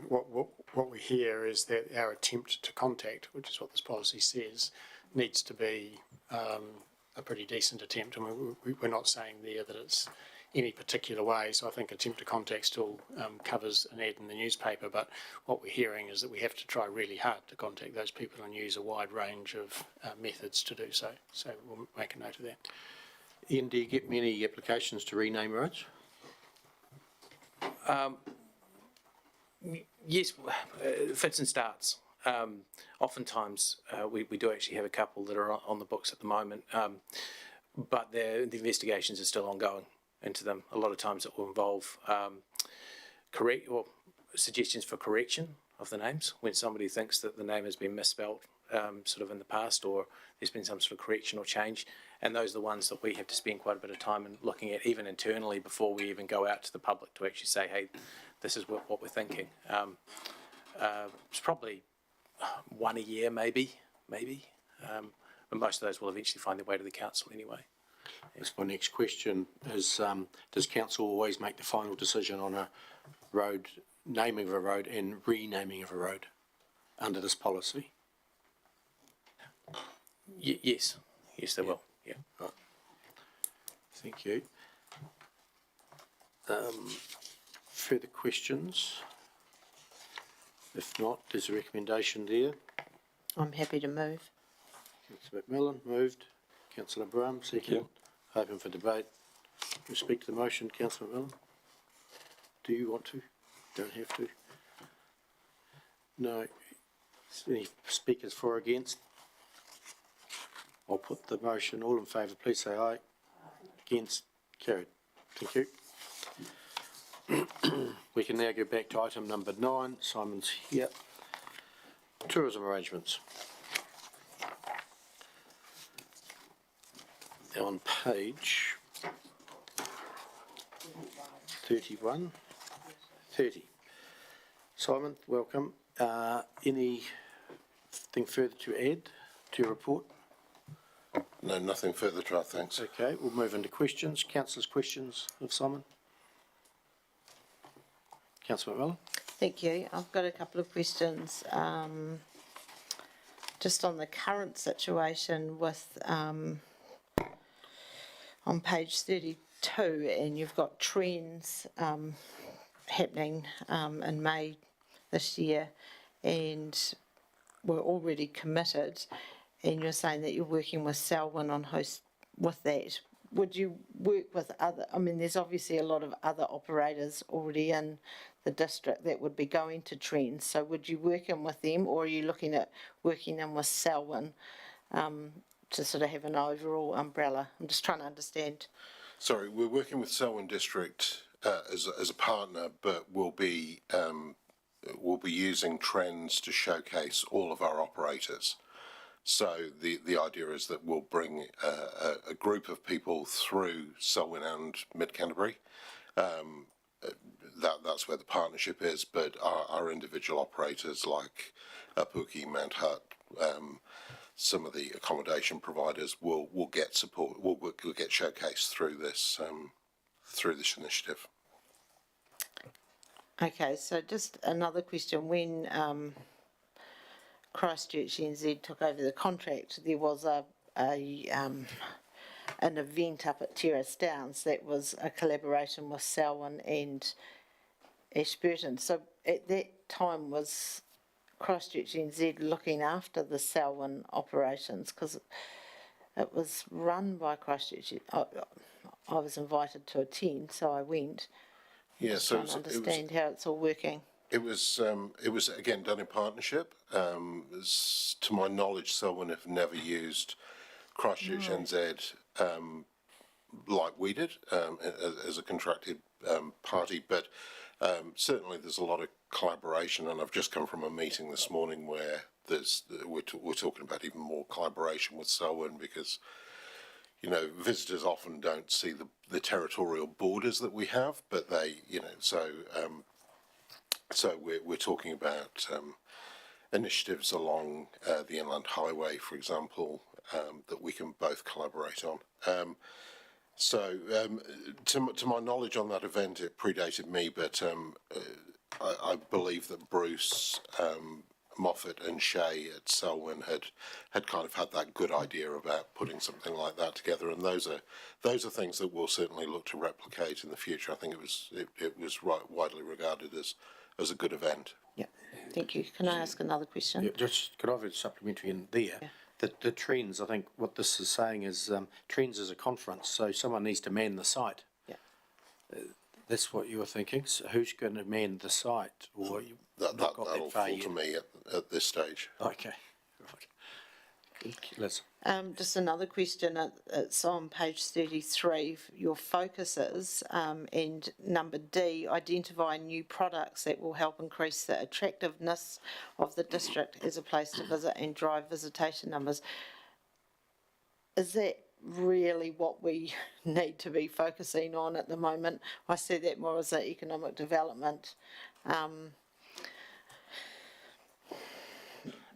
what we hear is that our attempt to contact, which is what this policy says, needs to be a pretty decent attempt. I mean, we're not saying there that it's any particular way, so I think attempt to contact still covers an ad in the newspaper, but what we're hearing is that we have to try really hard to contact those people and use a wide range of methods to do so. So we'll make a note of that. Ian, do you get many applications to rename roads? Yes, fits and starts. Oftentimes we do actually have a couple that are on the books at the moment, but the investigations are still ongoing into them. A lot of times it will involve suggestions for correction of the names when somebody thinks that the name has been misspelled sort of in the past, or there's been some sort of correction or change, and those are the ones that we have to spend quite a bit of time in looking at, even internally, before we even go out to the public to actually say, hey, this is what we're thinking. It's probably one a year, maybe, but most of those will eventually find their way to the council anyway. That's my next question is, does council always make the final decision on a road, naming of a road and renaming of a road under this policy? Yes, they will, yeah. Right. Thank you. Further questions? If not, there's a recommendation there. I'm happy to move. Councillor McMillan moved. Councillor Brown, second. Open for debate. You speak to the motion, Councillor McMillan? Do you want to? Don't have to. No. Any speakers for or against? I'll put the motion. All in favour, please say aye. Against? Carried. Thank you. We can now go back to item number 9. Simon's here. Tourism arrangements. Now on page 31, 30. Simon, welcome. Anything further to add to your report? No, nothing further to add, thanks. Okay, we'll move into questions. Councillors' questions of Simon? Councillor McMillan? Thank you. I've got a couple of questions. Just on the current situation with, on page 32, and you've got trends happening in May this year, and we're already committed, and you're saying that you're working with Selwyn on with that. Would you work with other, I mean, there's obviously a lot of other operators already in the district that would be going to trends, so would you work in with them, or are you looking at working in with Selwyn to sort of have an overall umbrella? I'm just trying to understand. Sorry, we're working with Selwyn District as a partner, but we'll be using trends to showcase all of our operators. So the idea is that we'll bring a group of people through Selwyn and Mid Canterbury. That's where the partnership is, but our individual operators like Apuki, Mount Hutt, some of the accommodation providers will get support. Will get showcased through this initiative. Okay, so just another question. When Christchurch NZ took over the contract, there was an event up at Terrace Downs that was a collaboration with Selwyn and Ashburton. So at that time was Christchurch NZ looking after the Selwyn operations, because it was run by Christchurch. I was invited to attend, so I went. Yeah, Just so trying to understand how it's all working. it was again done in partnership. To my knowledge, Selwyn have never used Christchurch NZ like we did as a contracted party, but certainly there's a lot of collaboration. And I've just come from a meeting this morning where we're talking about even more collaboration with Selwyn, because visitors often don't see the territorial borders that we have, but they, so we're talking about initiatives along the Inland Highway, for example, that we can both collaborate on. To my knowledge on that event, it predated me, but I believe that Bruce, Moffat and Shay at Selwyn had kind of had that good idea about putting something like that together, and those are things that we'll certainly look to replicate in the future. I think it was widely regarded as a good event. Yeah, thank you. Can I ask another question? Yeah, just could I have a supplementary in there? Yeah. The Trends, I think what this is saying is Trends is a conference, so someone needs to man the site. Yeah. That's what you were thinking. So who's going to man the site? Or you that'll fall to me at this stage. Okay. Right. Good. Liz. Just another question. It's on page 33. Your focuses and number D, identify new products that will help increase the attractiveness of the district as a place to visit and drive visitation numbers. Is that really what we need to be focusing on at the moment? I see that more as an economic development.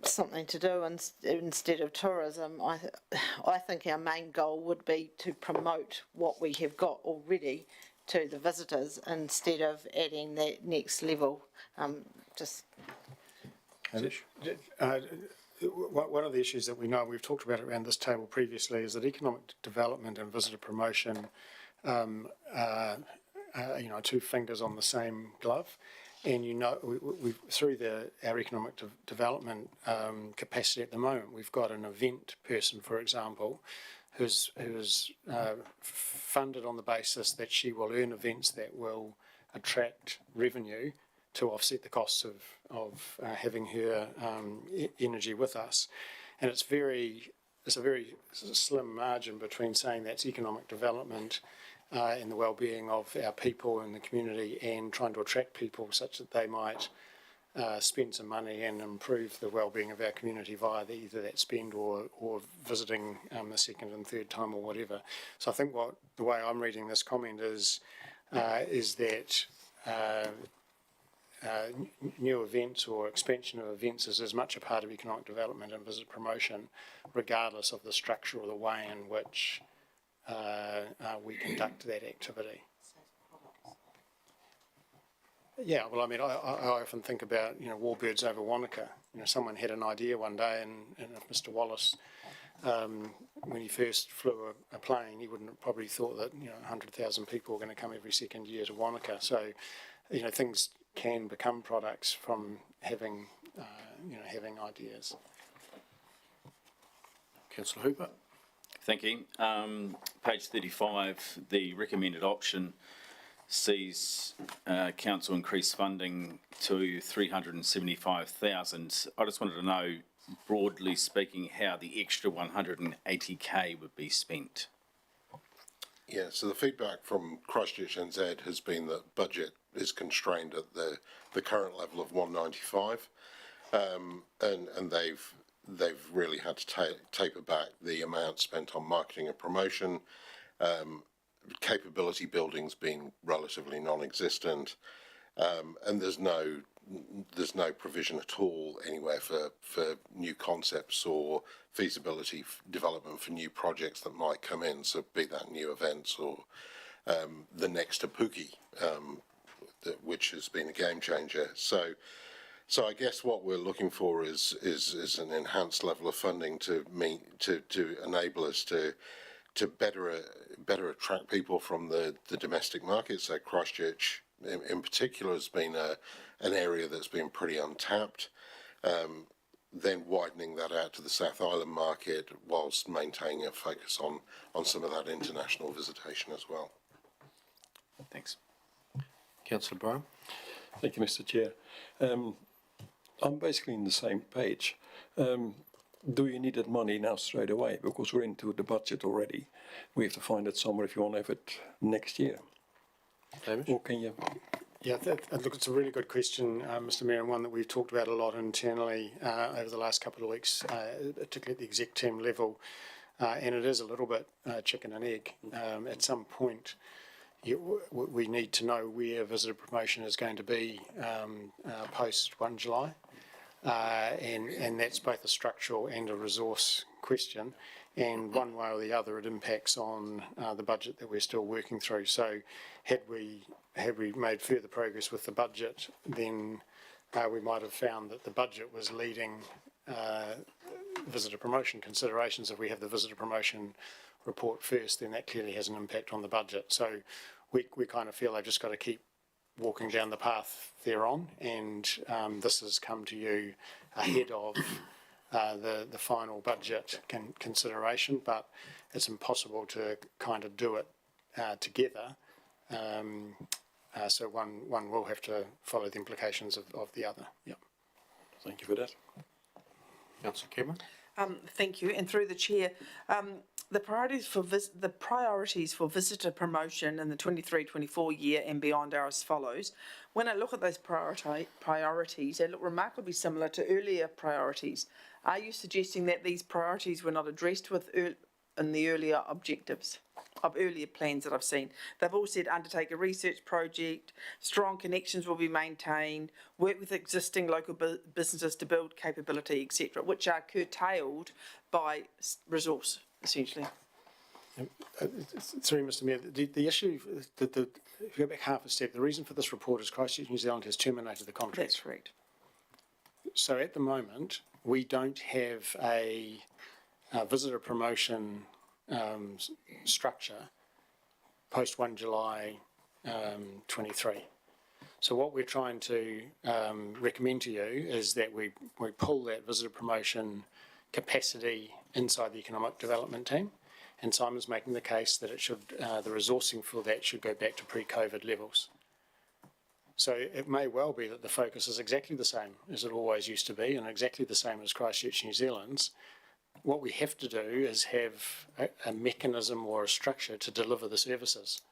Something to do instead of tourism. I think our main goal would be to promote what we have got already to the visitors instead of adding that next level. One of the issues that we know, we've talked about around this table previously, is that economic development and visitor promotion are two fingers on the same glove. And we've through our economic development capacity at the moment, we've got an event person, for example, who's funded on the basis that she will earn events that will attract revenue to offset the costs of having her energy with us. And it's a very slim margin between saying that's economic development and the well-being of our people in the community, and trying to attract people such that they might spend some money and improve the well-being of our community via either that spend or visiting the second and third time or whatever. So I think the way I'm reading this comment is that new events or expansion of events is as much a part of economic development and visitor promotion, regardless of the structure or the way in which we conduct that activity. Yeah, well, I mean, I often think about, warbirds over Wanaka. Someone had an idea one day, and if Mr. Wallace, when he first flew a plane, he wouldn't have probably thought that, 100,000 people were going to come every second year to Wanaka. So, things can become products from having ideas. Councillor Hooper. Thank you. Page 35, the recommended option sees council increase funding to 375,000. I just wanted to know, broadly speaking, how the extra 180k would be spent. Yeah, so the feedback from Christchurch NZ has been that budget is constrained at the current level of 195, and they've really had to taper back the amount spent on marketing and promotion, capability building's been relatively non-existent, and there's no provision at all anywhere for new concepts or feasibility development for new projects that might come in, so be that new events or the next Tapuki, which has been a game changer. So I guess what we're looking for is an enhanced level of funding to enable us to better attract people from the domestic market. So Christchurch in particular has been an area that's been pretty untapped. Then widening that out to the South Island market whilst maintaining a focus on some of that international visitation as well. Thanks. Councillor Brown. Thank you, Mr. Chair. I'm basically in the same page. Do you need that money now straight away? Because we're into the budget already. We have to find it somewhere if you want to have it next year. Or can you? Yeah, look, it's a really good question, Mr. Mayor, and one that we've talked about a lot internally over the last couple of weeks, particularly at the exec team level. And it is a little bit chicken and egg. At some point, we need to know where visitor promotion is going to be post 1 July. And that's both a structural and a resource question. And one way or the other, it impacts on the budget that we're still working through. So had we made further progress with the budget, then we might have found that the budget was leading visitor promotion considerations. If we have the visitor promotion report first, then that clearly has an impact on the budget. So we kind of feel they've just got to keep walking down the path they're on, and this has come to you ahead of the final budget consideration, but it's impossible to kind of do it together. So one will have to follow the implications of the other. Yep. Thank you for that. Councillor Cameron. Thank you. And through the chair, the priorities for visitor promotion in the 23-24 year and beyond are as follows. When I look at those priorities, they look remarkably similar to earlier priorities. Are you suggesting that these priorities were not addressed in the earlier objectives of earlier plans that I've seen? They've all said undertake a research project, strong connections will be maintained, work with existing local businesses to build capability, etc., which are curtailed by resource, essentially. Sorry, Mr. Mayor, the issue, if you go back half a step, the reason for this report is Christchurch New Zealand has terminated the contract. That's correct. So at the moment, we don't have a visitor promotion structure post 1 July 23. So what we're trying to recommend to you is that we pull that visitor promotion capacity inside the economic development team, and Simon's making the case that it should the resourcing for that should go back to pre-COVID levels. So it may well be that the focus is exactly the same as it always used to be, and exactly the same as Christchurch New Zealand's. What we have to do is have a mechanism or a structure to deliver the services,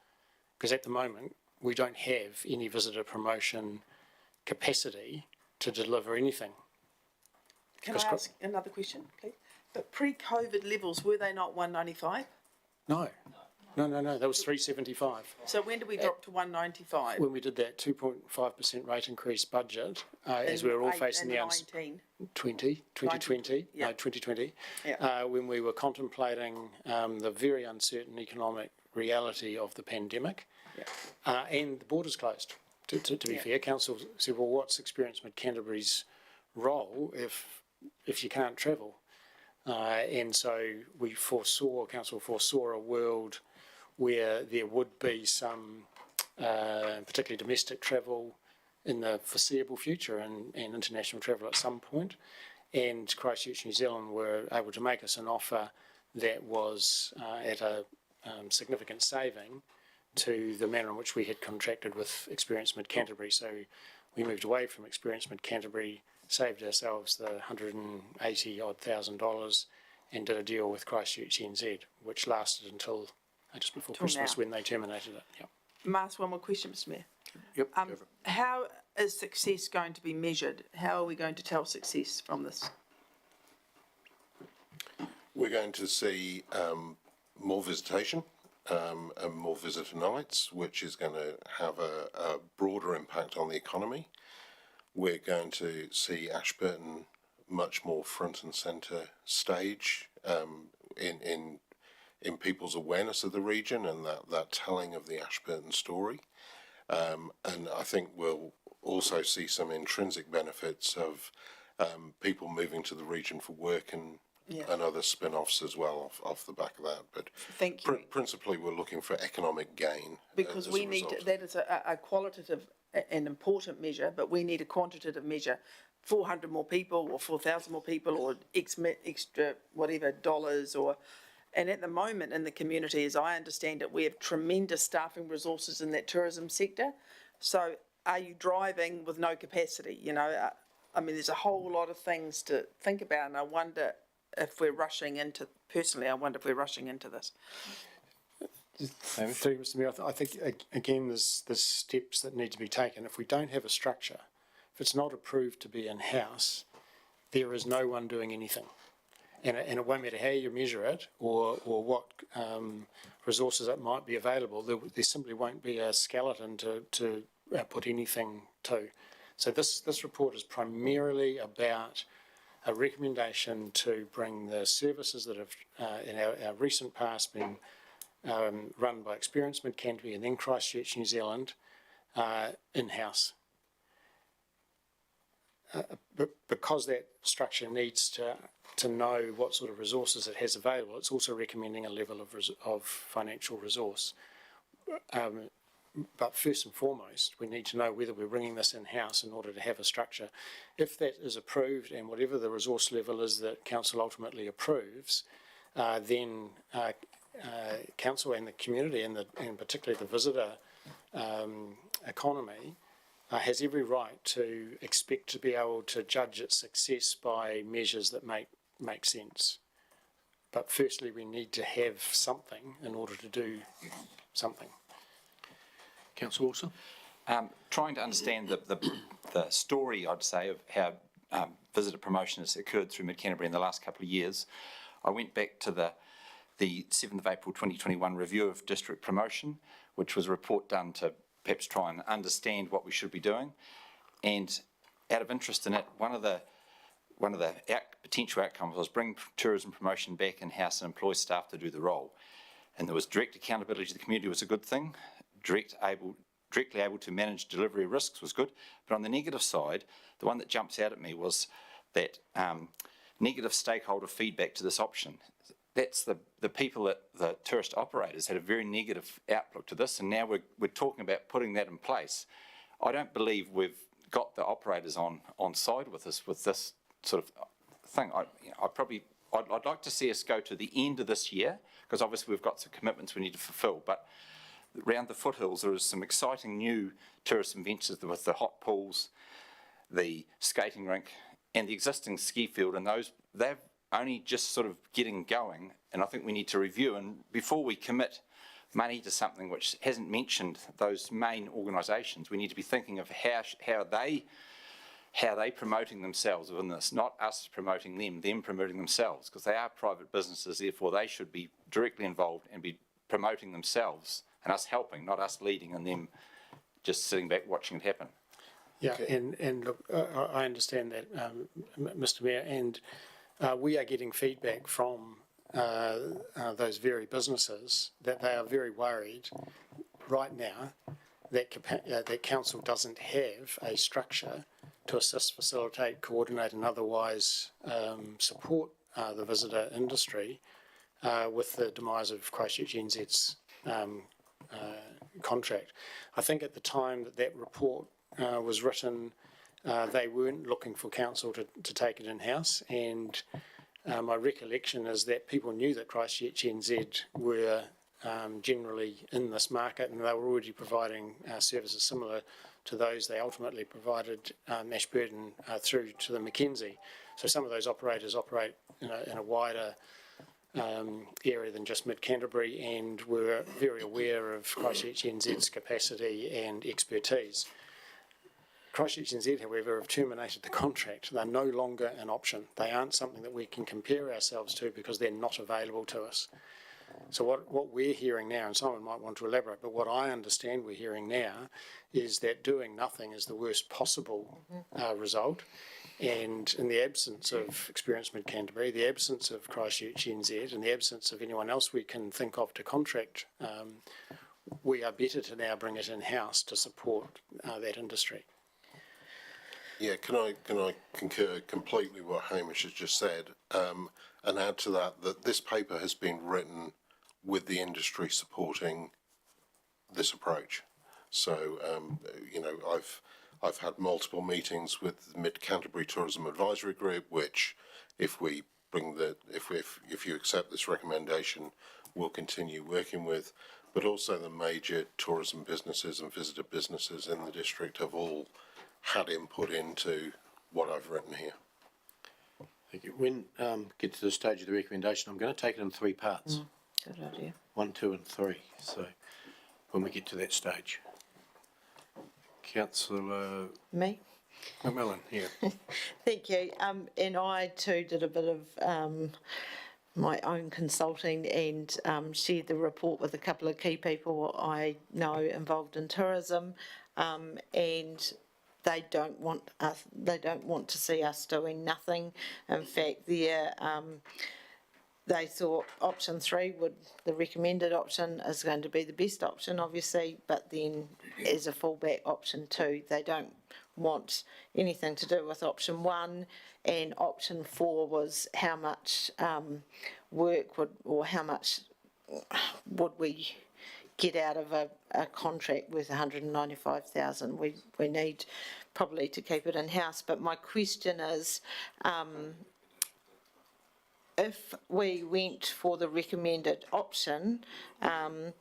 because at the moment we don't have any visitor promotion capacity to deliver anything. Can I ask another question, please? But pre-COVID levels, were they not 195? No, that was 375. So when did we drop to 195? When we did that 2.5% rate increase budget, as we were all facing the 2020, Yeah. when we were contemplating the very uncertain economic reality of the pandemic, and the borders closed. To be fair, Council said, well, what's Experience Mid Canterbury's role if you can't travel? And so Council foresaw a world where there would be some, particularly domestic travel in the foreseeable future and international travel at some point. And Christchurch New Zealand were able to make us an offer that was at a significant saving to the manner in which we had contracted with Experience Mid Canterbury. So we moved away from Experience Mid Canterbury, saved ourselves the $180,000 and did a deal with Christchurch NZ, which lasted until just before Christmas when they terminated it. Yep. May I ask one more question, Mr. Mayor? Yep. How is success going to be measured? How are we going to tell success from this? We're going to see more visitation and more visitor nights, which is going to have a broader impact on the economy. We're going to see Ashburton much more front and centre stage in people's awareness of the region and that telling of the Ashburton story. And I think we'll also see some intrinsic benefits of people moving to the region for work and other spin-offs as well off the back of that. But thank you. Principally, we're looking for economic gain. Because we need that is a qualitative and important measure, but we need a quantitative measure. 400 more people or 4,000 more people or extra whatever dollars and at the moment in the community, as I understand it, we have tremendous staffing resources in that tourism sector. So are you driving with no capacity? You know, I mean, there's a whole lot of things to think about, and I wonder if we're rushing into, personally, I wonder if we're rushing into this. Through you, Mr. Mayor, I think, again, there's steps that need to be taken. If we don't have a structure, if it's not approved to be in-house, there is no one doing anything. And it won't matter how you measure it or what resources it might be available, there simply won't be a skeleton to put anything to. So this report is primarily about a recommendation to bring the services that have in our recent past been run by Experience Mid-Canterbury and then Christchurch, New Zealand, in-house. Because that structure needs to know what sort of resources it has available, it's also recommending a level of financial resource. But first and foremost, we need to know whether we're bringing this in-house in order to have a structure. If that is approved, and whatever the resource level is that Council ultimately approves, then Council and the community, and particularly the visitor economy, has every right to expect to be able to judge its success by measures that make sense. But firstly, we need to have something in order to do something. Councillor Wilson? Trying to understand the story, I'd say, of how visitor promotion has occurred through Mid-Canterbury in the last couple of years, I went back to the 7th of April 2021 review of district promotion, which was a report done to perhaps try and understand what we should be doing. And out of interest in it, one of the potential outcomes was bring tourism promotion back in-house and employ staff to do the role. And there was direct accountability to the community was a good thing. Directly able to manage delivery risks was good. But on the negative side, the one that jumps out at me was that negative stakeholder feedback to this option. That's the people at the tourist operators had a very negative outlook to this, and now we're talking about putting that in place. I don't believe we've got the operators on side with us with this sort of thing. I'd like to see us go to the end of this year, because obviously we've got some commitments we need to fulfil, but around the foothills there is some exciting new tourism ventures with the hot pools, the skating rink and the existing ski field, and they're only just sort of getting going, and I think we need to review, and before we commit money to something which hasn't mentioned those main organisations, we need to be thinking of how are they promoting themselves within this, not us promoting them promoting themselves, because they are private businesses, therefore they should be directly involved and be promoting themselves and us helping, not us leading and them just sitting back watching it happen. Yeah, and look, I understand that, Mr. Mayor, and we are getting feedback from those very businesses that they are very worried right now that Council doesn't have a structure to assist, facilitate, coordinate and otherwise support the visitor industry with the demise of Christchurch NZ's contract. I think at the time that report was written, they weren't looking for Council to take it in-house, and my recollection is that people knew that Christchurch NZ were generally in this market, and they were already providing services similar to those they ultimately provided Ashburton through to the Mackenzie. So some of those operators operate in a wider area than just Mid-Canterbury, and were very aware of Christchurch NZ's capacity and expertise. Christchurch NZ, however, have terminated the contract. They're no longer an option. They aren't something that we can compare ourselves to because they're not available to us. So what we're hearing now, and someone might want to elaborate, but what I understand we're hearing now is that doing nothing is the worst possible result. And in the absence of Experience Mid-Canterbury, the absence of Christchurch NZ, and the absence of anyone else we can think of to contract, we are better to now bring it in-house to support that industry. Yeah, can I concur completely what Hamish has just said, and add to that this paper has been written with the industry supporting this approach. So, I've had multiple meetings with the Mid-Canterbury Tourism Advisory Group, which, if you accept this recommendation, we'll continue working with. but also the major tourism businesses and visitor businesses in the district have all had input into what I've written here. Thank you. When get to the stage of the recommendation, I'm going to take it in three parts. Good idea. 1, 2 and 3. So when we get to that stage. Councillor Me? McMillan, here. Thank you. And I too did a bit of my own consulting and shared the report with a couple of key people I know involved in tourism, and they don't want us. They don't want to see us doing nothing. In fact, they thought option 3 the recommended option is going to be the best option, obviously, but then as a fallback option 2, they don't want anything to do with option 1, and option 4 was how much work how much would we get out of a contract worth 195,000. We need probably to keep it in-house, but my question is, if we went for the recommended option, and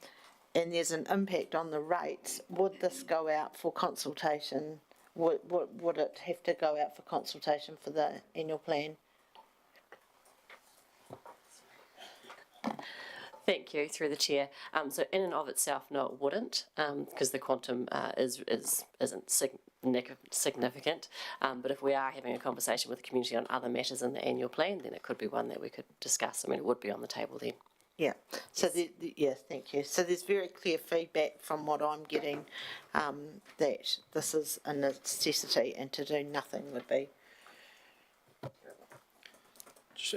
there's an impact on the rates, would this go out for consultation? Would it have to go out for consultation for the annual plan? Thank you, through the chair. So in and of itself, no, it wouldn't, because the quantum isn't significant. But if we are having a conversation with the community on other matters in the annual plan, then it could be one that we could discuss. I mean, it would be on the table then. Yeah. So thank you. So there's very clear feedback from what I'm getting, that this is a necessity, and to do nothing would be.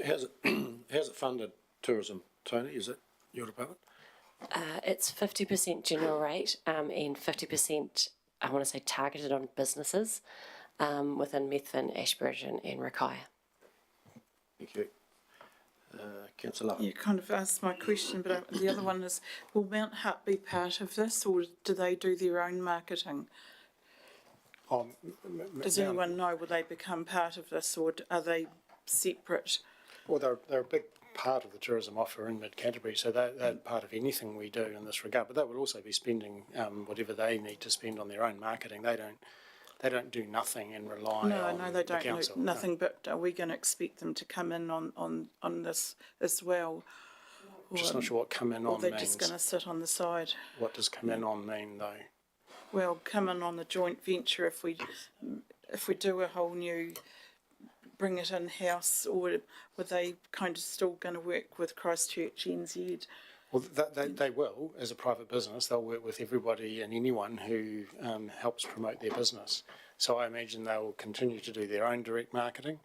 How's it funded, tourism, Tony? Is it your department? It's 50% general rate, and 50%, I want to say, targeted on businesses within Methven, Ashburton and Rakaia. Thank you. Councillor. You kind of asked my question, but the other one is, will Mount Hutt be part of this, or do they do their own marketing? Does anyone know, will they become part of this, or are they separate? Well, they're a big part of the tourism offer in Mid-Canterbury, so they're part of anything we do in this regard, but they will also be spending whatever they need to spend on their own marketing. They don't do nothing and rely on they don't the council. do nothing, but are we going to expect them to come in on this as well? Just not sure what come in on means. Or they're just going to sit on the side? What does come in on mean, though? Well, come in on the joint venture if we do a whole new, bring it in-house, or were they kind of still going to work with Christchurch NZ? Well, they will, as a private business. They'll work with everybody and anyone who helps promote their business. So I imagine they will continue to do their own direct marketing.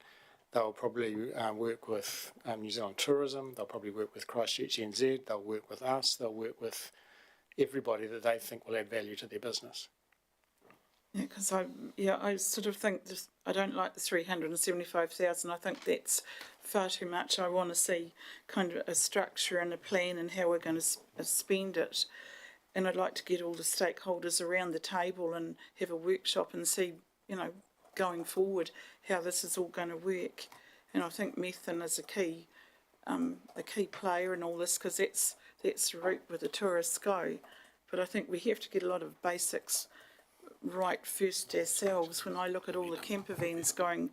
They'll probably work with New Zealand Tourism. They'll probably work with Christchurch NZ. They'll work with us. They'll work with everybody that they think will add value to their business. Yeah, because I sort of think this, I don't like the 375,000. I think that's far too much. I want to see kind of a structure and a plan and how we're going to spend it. And I'd like to get all the stakeholders around the table and have a workshop and see, going forward, how this is all going to work. And I think Methven is a key player in all this, because that's the route where the tourists go. But I think we have to get a lot of basics right first ourselves. When I look at all the camper vans going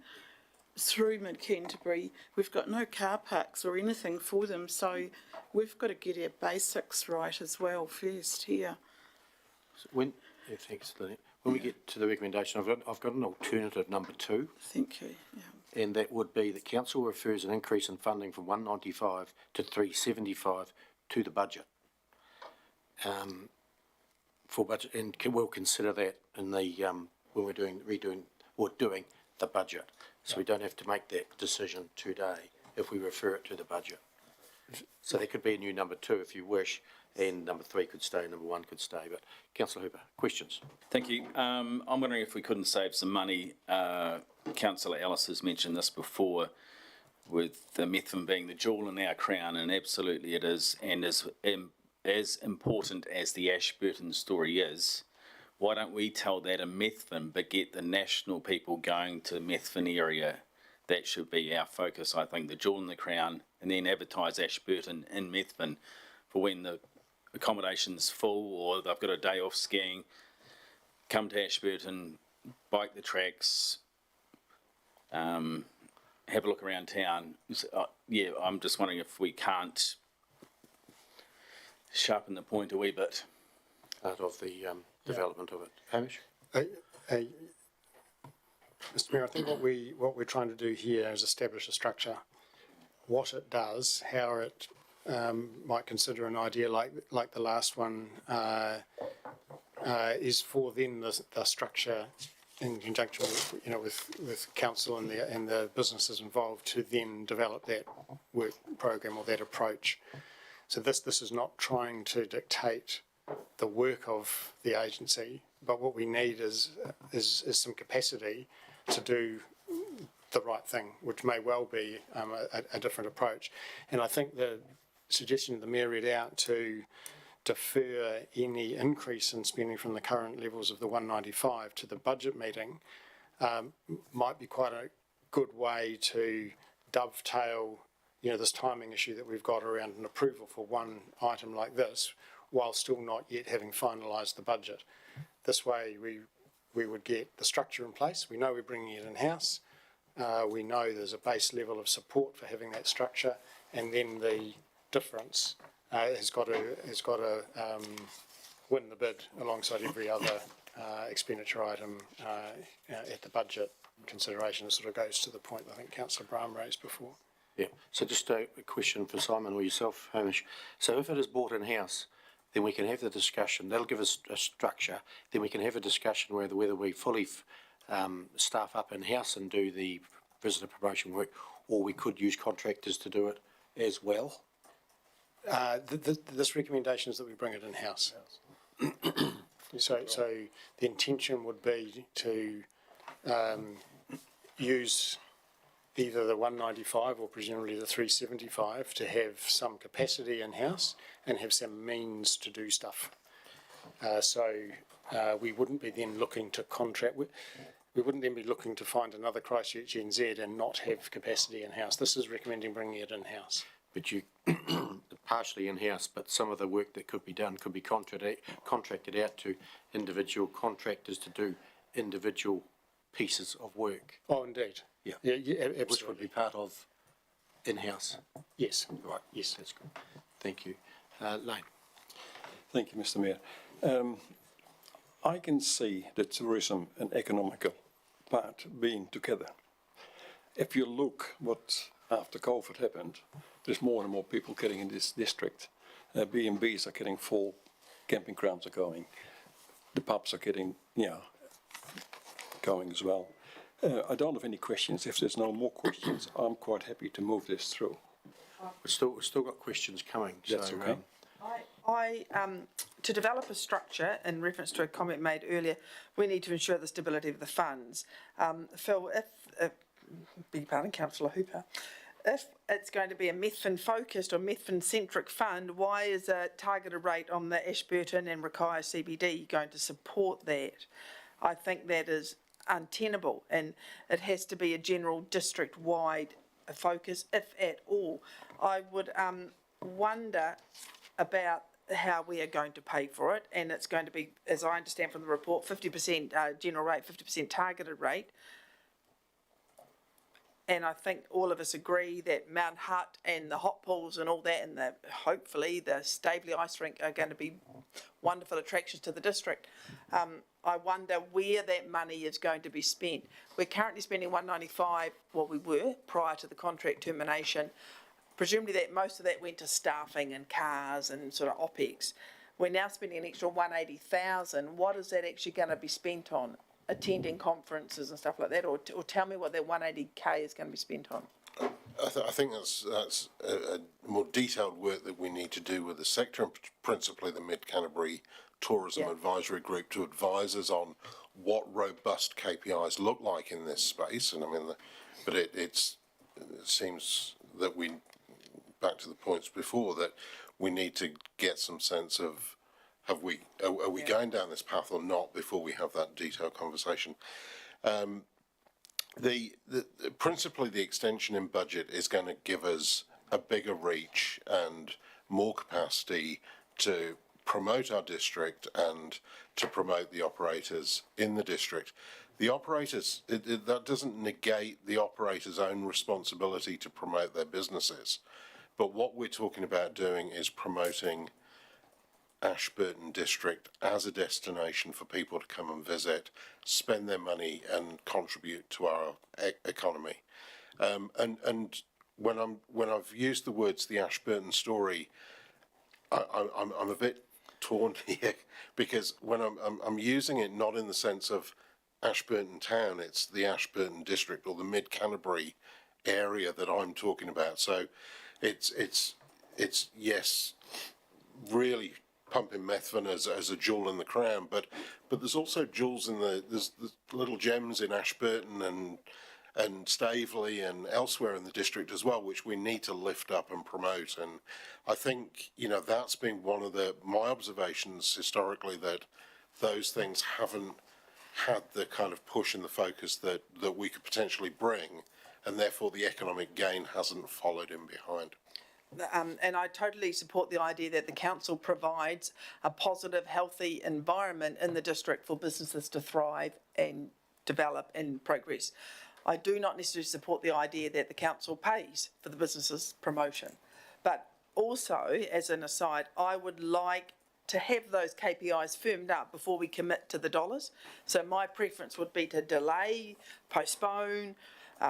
through Mid-Canterbury, we've got no car parks or anything for them, so we've got to get our basics right as well first here. Thanks, Lynette. When we get to the recommendation, I've got an alternative number 2. Thank you. Yeah. And that would be that council refers an increase in funding from 195 to 375 to the budget. For budget, and we'll consider that in the when we're doing the budget. So we don't have to make that decision today if we refer it to the budget. So there could be a new number 2 if you wish, and number 3 could stay, number 1 could stay. But Councillor Hooper, questions? Thank you. I'm wondering if we couldn't save some money. Councillor Ellis has mentioned this before, with the Methven being the jewel in our crown, and absolutely it is, and as important as the Ashburton story is, why don't we tell that in Methven, but get the national people going to the Methven area? That should be our focus, I think, the jewel in the crown, and then advertise Ashburton in Methven for when the accommodation's full or they've got a day off skiing, come to Ashburton, bike the tracks, have a look around town. Yeah, I'm just wondering if we can't sharpen the point a wee bit. Part of the development of it. Hamish? Mr. Mayor, I think what we're trying to do here is establish a structure. What it does, how it might consider an idea like the last one is for then the structure in conjunction with council and the businesses involved to then develop that work program or that approach. So this is not trying to dictate the work of the agency, but what we need is some capacity to do the right thing, which may well be a different approach. And I think the suggestion the Mayor read out to defer any increase in spending from the current levels of the 195 to the budget meeting might be quite a good way to dovetail, this timing issue that we've got around an approval for one item like this, while still not yet having finalised the budget. This way we would get the structure in place. We know we're bringing it in-house. We know there's a base level of support for having that structure, and then the difference has got to win the bid alongside every other expenditure item at the budget consideration. It sort of goes to the point I think Councillor Brahm raised before. Yeah, so just a question for Simon or yourself, Hamish. So if it is bought in-house, then we can have the discussion. That'll give us a structure. Then we can have a discussion whether we fully staff up in-house and do the visitor promotion work, or we could use contractors to do it as well. This recommendation is that we bring it in-house. So the intention would be to use either the 195 or presumably the 375 to have some capacity in-house and have some means to do stuff. So we wouldn't be then looking to contract. We wouldn't then be looking to find another Christchurch NZ and not have capacity in-house. This is recommending bringing it in-house. But you partially in-house, but some of the work that could be done could be contracted out to individual contractors to do individual pieces of work. Oh, indeed. Yeah, absolutely. Which would be part of in-house. Yes. Right. Yes. That's good. Thank you. Lane. Thank you, Mr. Mayor. I can see the tourism and economical part being together. If you look what after COVID happened, there's more and more people getting in this district. B&Bs are getting full, camping grounds are going, the pubs are getting, going as well. I don't have any questions. If there's no more questions, I'm quite happy to move this through. We've still got questions coming. That's okay. To develop a structure, in reference to a comment made earlier, we need to ensure the stability of the funds. Phil, beg your pardon, Councillor Hooper, if it's going to be a Methven-focused or Methven-centric fund, why is a targeted rate on the Ashburton and Rakaia CBD going to support that? I think that is untenable, and it has to be a general district-wide focus, if at all. I would wonder about how we are going to pay for it, and it's going to be, as I understand from the report, 50% general rate, 50% targeted rate. And I think all of us agree that Mount Hutt and the hot pools and all that, and hopefully the Staveley ice rink are going to be wonderful attractions to the district. I wonder where that money is going to be spent. We're currently spending 195, well, we were prior to the contract termination. Presumably that most of that went to staffing and cars and sort of OPEX. We're now spending an extra 180,000. What is that actually going to be spent on? Attending conferences and stuff like that, or tell me what that 180k is going to be spent on. I think that's a more detailed work that we need to do with the sector, and principally the Mid-Canterbury Tourism Advisory Group, to advise us on what robust KPIs look like in this space. And I mean, but it seems that we, back to the points before, that we need to get some sense of are we going down this path or not before we have that detailed conversation. Principally the extension in budget is going to give us a bigger reach and more capacity to promote our district and to promote the operators in the district. The operators, that doesn't negate the operator's own responsibility to promote their businesses. But what we're talking about doing is promoting Ashburton District as a destination for people to come and visit, spend their money and contribute to our economy. And when I've used the words the Ashburton story, I'm a bit torn here, because when I'm using it not in the sense of Ashburton town, it's the Ashburton District or the Mid Canterbury area that I'm talking about. So it's yes, really pumping Methven as a jewel in the crown, but there's also jewels in there's little gems in Ashburton and Staveley and elsewhere in the district as well, which we need to lift up and promote. And I think, that's been one of my observations historically, that those things haven't had the kind of push and the focus that we could potentially bring, and therefore the economic gain hasn't followed in behind. And I totally support the idea that the council provides a positive, healthy environment in the district for businesses to thrive and develop and progress. I do not necessarily support the idea that the council pays for the business's promotion. But also, as an aside, I would like to have those KPIs firmed up before we commit to the dollars. So my preference would be to delay, postpone,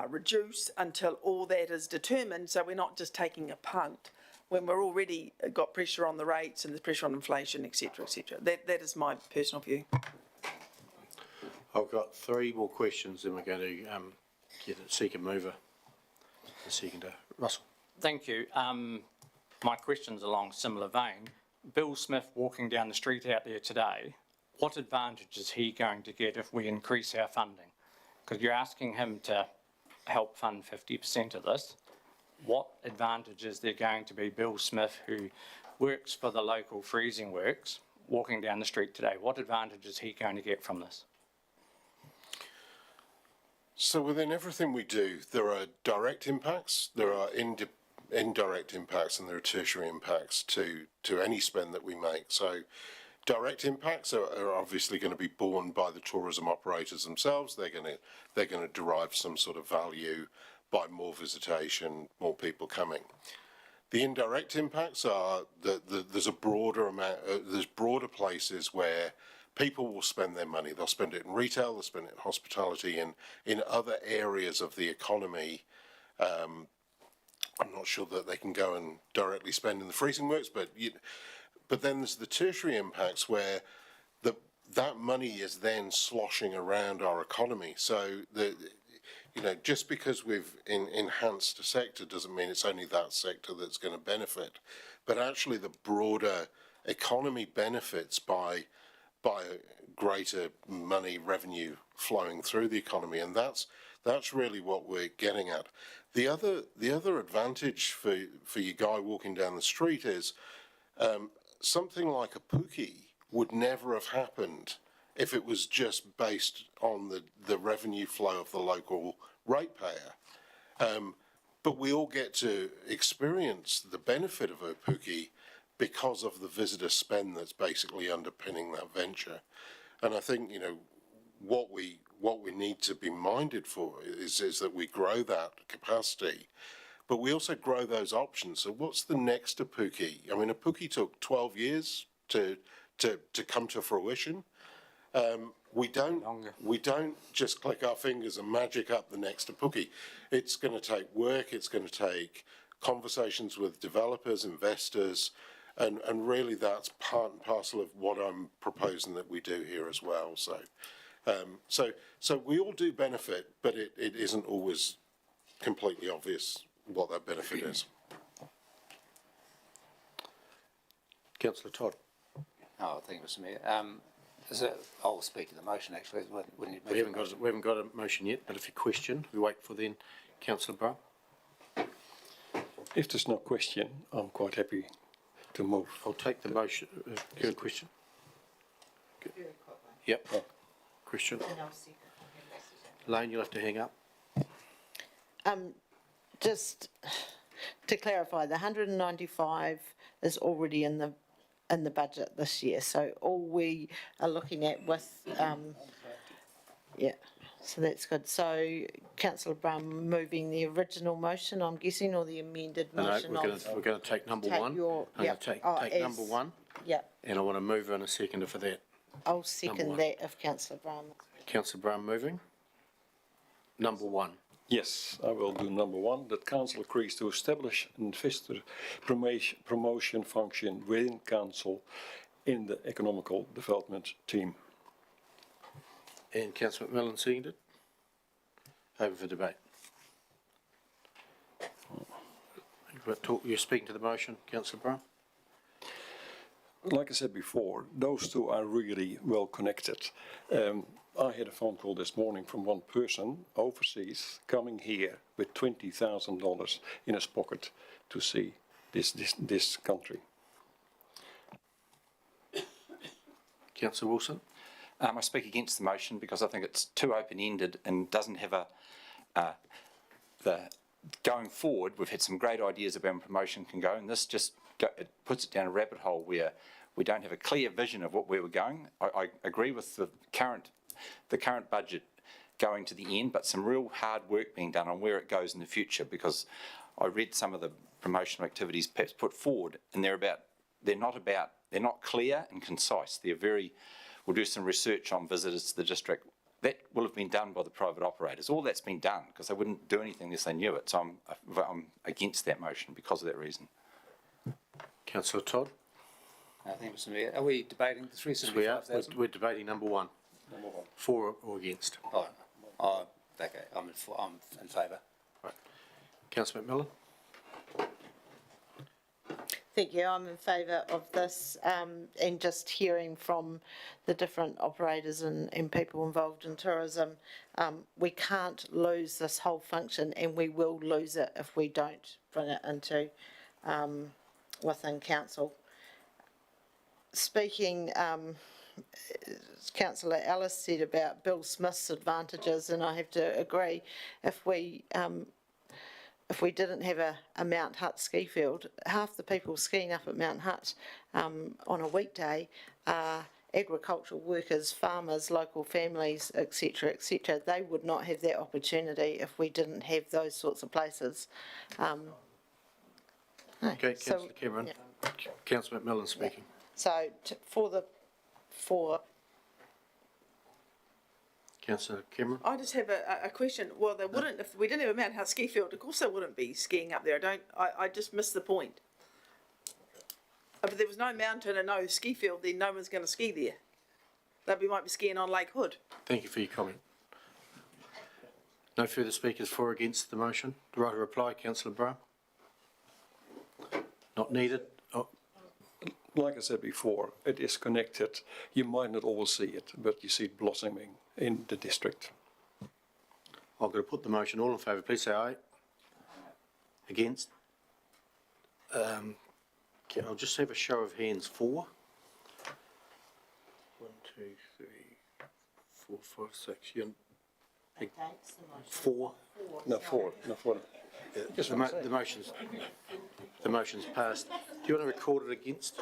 reduce until all that is determined, so we're not just taking a punt when we're already got pressure on the rates and the pressure on inflation, etc., etc. That is my personal view. I've got 3 more questions, then we're going to seek a mover. The seconder. Russell. Thank you. My question's along a similar vein. Bill Smith walking down the street out there today, what advantage is he going to get if we increase our funding? Because you're asking him to help fund 50% of this. What advantage is there going to be Bill Smith, who works for the local freezing works, walking down the street today? What advantage is he going to get from this? So within everything we do, there are direct impacts, there are indirect impacts, and there are tertiary impacts to any spend that we make. So direct impacts are obviously going to be borne by the tourism operators themselves. They're going to derive some sort of value by more visitation, more people coming. The indirect impacts are that there's a broader amount. There's broader places where people will spend their money. They'll spend it in retail. They'll spend it in hospitality, and in other areas of the economy. I'm not sure that they can go and directly spend in the freezing works, but then there's the tertiary impacts where that money is then sloshing around our economy. So just because we've enhanced a sector doesn't mean it's only that sector that's going to benefit, but actually the broader economy benefits by greater money revenue flowing through the economy, and that's really what we're getting at. The other advantage for your guy walking down the street is something like a Pookie would never have happened if it was just based on the revenue flow of the local ratepayer. But we all get to experience the benefit of a Pookie because of the visitor spend that's basically underpinning that venture. And I think, what we need to be minded for is that we grow that capacity, but we also grow those options. So what's the next Pookie? I mean, a Pookie took 12 years to come to fruition. We don't just click our fingers and magic up the next Pookie. It's going to take work. It's going to take conversations with developers, investors, and really that's part and parcel of what I'm proposing that we do here as well. So we all do benefit, but it isn't always completely obvious what that benefit is. Councillor Todd. Oh, thank you, Mr. Mayor. I'll speak to the motion actually. We haven't got a motion yet, but if you question, we wait for then Councillor Brown. If there's no question, I'm quite happy to move. I'll take the motion. Good question. Good. Yep. Oh. Question. Lane, you'll have to hang up. Just to clarify, the 195 is already in the in the budget this year. So all we are looking at with, yeah, so that's good. So councillor Brown moving the original motion, I'm guessing, or the amended No, motion? we're going to take number take one. your- I'm going yep. to Oh, take number as- one, Yeah, and I want to move in a seconder for that. I'll second one. that if councillor Brown. Councillor Brown moving. Number one. Yes, I will do number one, that council agrees to establish an investor promotion function within council in the economical development team. And councillor McMillan seconded. Over for debate. You're speaking to the motion, councillor Brown? Like I said before, those two are really well connected. I had a phone call this morning from one person overseas coming here with $20,000 in his pocket to see this country. Councillor Wilson? I speak against the motion because I think it's too open-ended and doesn't have going forward, we've had some great ideas about where promotion can go, and this just it puts it down a rabbit hole where we don't have a clear vision of where we're going. I agree with the current budget going to the end, but some real hard work being done on where it goes in the future, because I read some of the promotional activities perhaps put forward, and they're not clear and concise. We'll do some research on visitors to the district. That will have been done by the private operators. All that's been done because they wouldn't do anything unless they knew it. So I'm against that motion because of that reason. Councillor Todd? Thank you, Mr Mayor. Are we debating the 375,000? We're debating number one. Number one. For or against? Okay, I'm in favour. Right. Councillor McMillan? Thank you. I'm in favour of this, and just hearing from the different operators and people involved in tourism, we can't lose this whole function, and we will lose it if we don't bring it into within council. Speaking, Councillor Ellis said about Bill Smith's advantages, and I have to agree. If we didn't have a Mount Hutt ski field, half the people skiing up at Mount Hutt on a weekday are agricultural workers, farmers, local families, etc., etc. They would not have that opportunity if we didn't have those sorts of places. Okay, Councillor Cameron. Yeah. Councillor McMillan speaking. So for Councillor Cameron? I just have a question. Well, they wouldn't, if we didn't have a Mount Hutt ski field, of course they wouldn't be skiing up there. I just missed the point. If there was no mountain and no ski field, then no one's going to ski there. They might be skiing on Lake Hood. Thank you for your comment. No further speakers for or against the motion. The right to reply, Councillor Brown? Not needed. Oh. Like I said before, it is connected. You might not always see it, but you see it blossoming in the district. I'm going to put the motion. All in favour, please say aye. Against? I'll just have a show of hands for. 1, 2, 3, 4, 5, 6. You're four. No, four. The motion's passed. Do you want to record it against?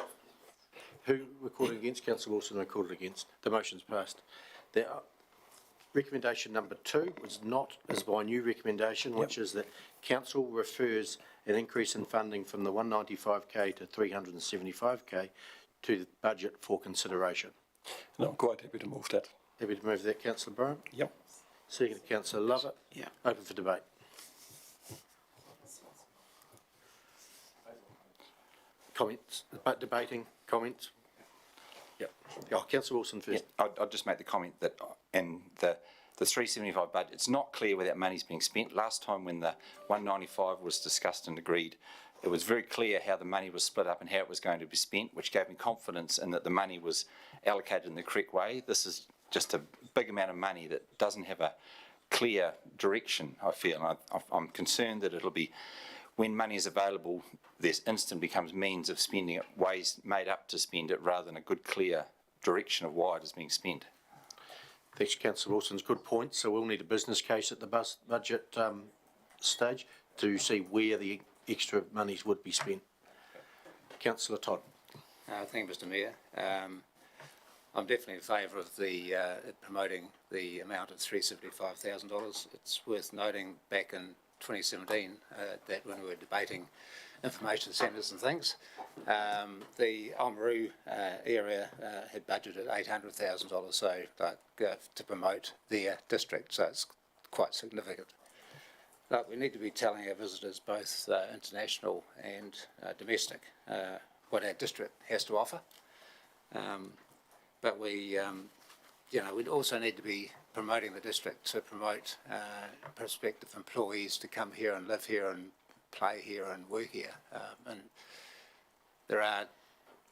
Who recorded against? Councillor Wilson recorded against. The motion's passed. Recommendation number 2 is by new recommendation, which is that council refers an increase in funding from the 195k to 375k to the budget for consideration. And I'm quite happy to move that. Happy to move that, Councillor Brown? Yep. Second, Councillor Lovett? Yeah. Open for debate. Comments? Debating? Comments? Yep. Councillor Wilson first. Yeah, I'll just make the comment that in the 375 budget, it's not clear where that money's being spent. Last time when the 195 was discussed and agreed, it was very clear how the money was split up and how it was going to be spent, which gave me confidence in that the money was allocated in the correct way. This is just a big amount of money that doesn't have a clear direction, I feel. I'm concerned that it'll be, when money is available, this instant becomes means of spending it, ways made up to spend it, rather than a good, clear direction of why it is being spent. Thanks, Councillor Wilson's good point. So we'll need a business case at the budget stage to see where the extra monies would be spent. Councillor Todd. Thank you, Mr Mayor. I'm definitely in favour of the promoting the amount of $375,000. It's worth noting back in 2017 that when we were debating information centres and things, the Oamaru area had budgeted $800,000 to promote their district, so it's quite significant. But we need to be telling our visitors, both international and domestic, what our district has to offer. But we also need to be promoting the district to promote prospective employees to come here and live here and play here and work here. And there are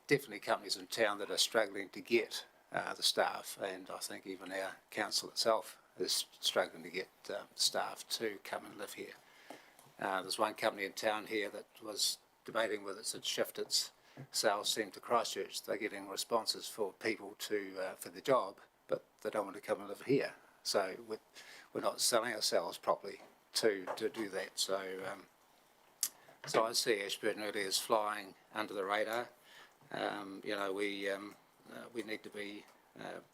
definitely companies in town that are struggling to get the staff, and I think even our council itself is struggling to get staff to come and live here. There's one company in town here that was debating whether it should shift its sales team to Christchurch. They're getting responses for people for the job, but they don't want to come and live here. So we're not selling ourselves properly to do that. So I see Ashburton really as flying under the radar. We need to be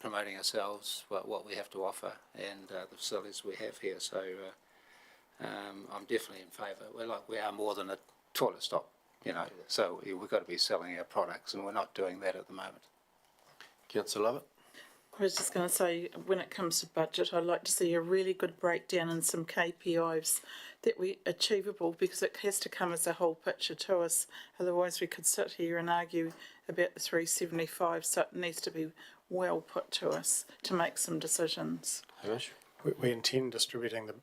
promoting ourselves, what we have to offer, and the facilities we have here. So I'm definitely in favour. We are more than a toilet stop, so we've got to be selling our products, and we're not doing that at the moment. Councillor Lovett? I was just going to say, when it comes to budget, I'd like to see a really good breakdown and some KPIs that we achievable, because it has to come as a whole picture to us. Otherwise, we could sit here and argue about the 375. So it needs to be well put to us to make some decisions. We intend distributing the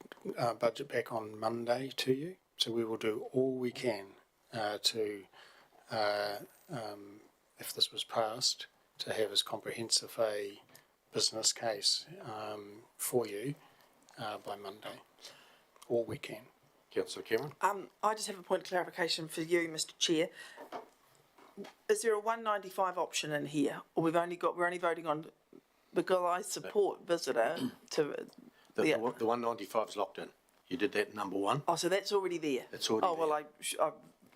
budget back on Monday to you, so we will do all we can to, if this was passed, to have as comprehensive a business case for you by Monday. All we can. Councillor Cameron? I just have a point of clarification for you, Mr Chair. Is there a 195 option in here, or we're only voting on, because I support visitor to The 195 is locked in. You did that number one. Oh, so that's already there? It's already there. Well, I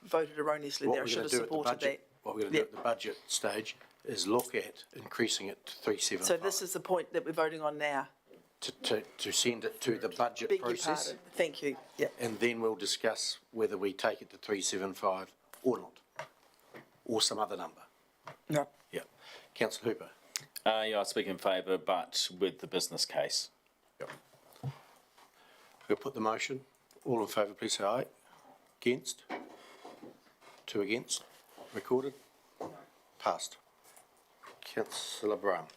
voted erroneously there. I should have supported that. What we're going to do at the budget stage is look at increasing it to 375. So this is the point that we're voting on now? To send it to the budget Beg your process. pardon. Thank you. Yeah. And then we'll discuss whether we take it to 375 or not, or some other number. No. Yeah. Councillor Hooper? Yeah, I speak in favour, but with the business case. Yep. We'll put the motion. All in favour, please say aye. Against? 2 against. Recorded? Passed. Councillor Brown?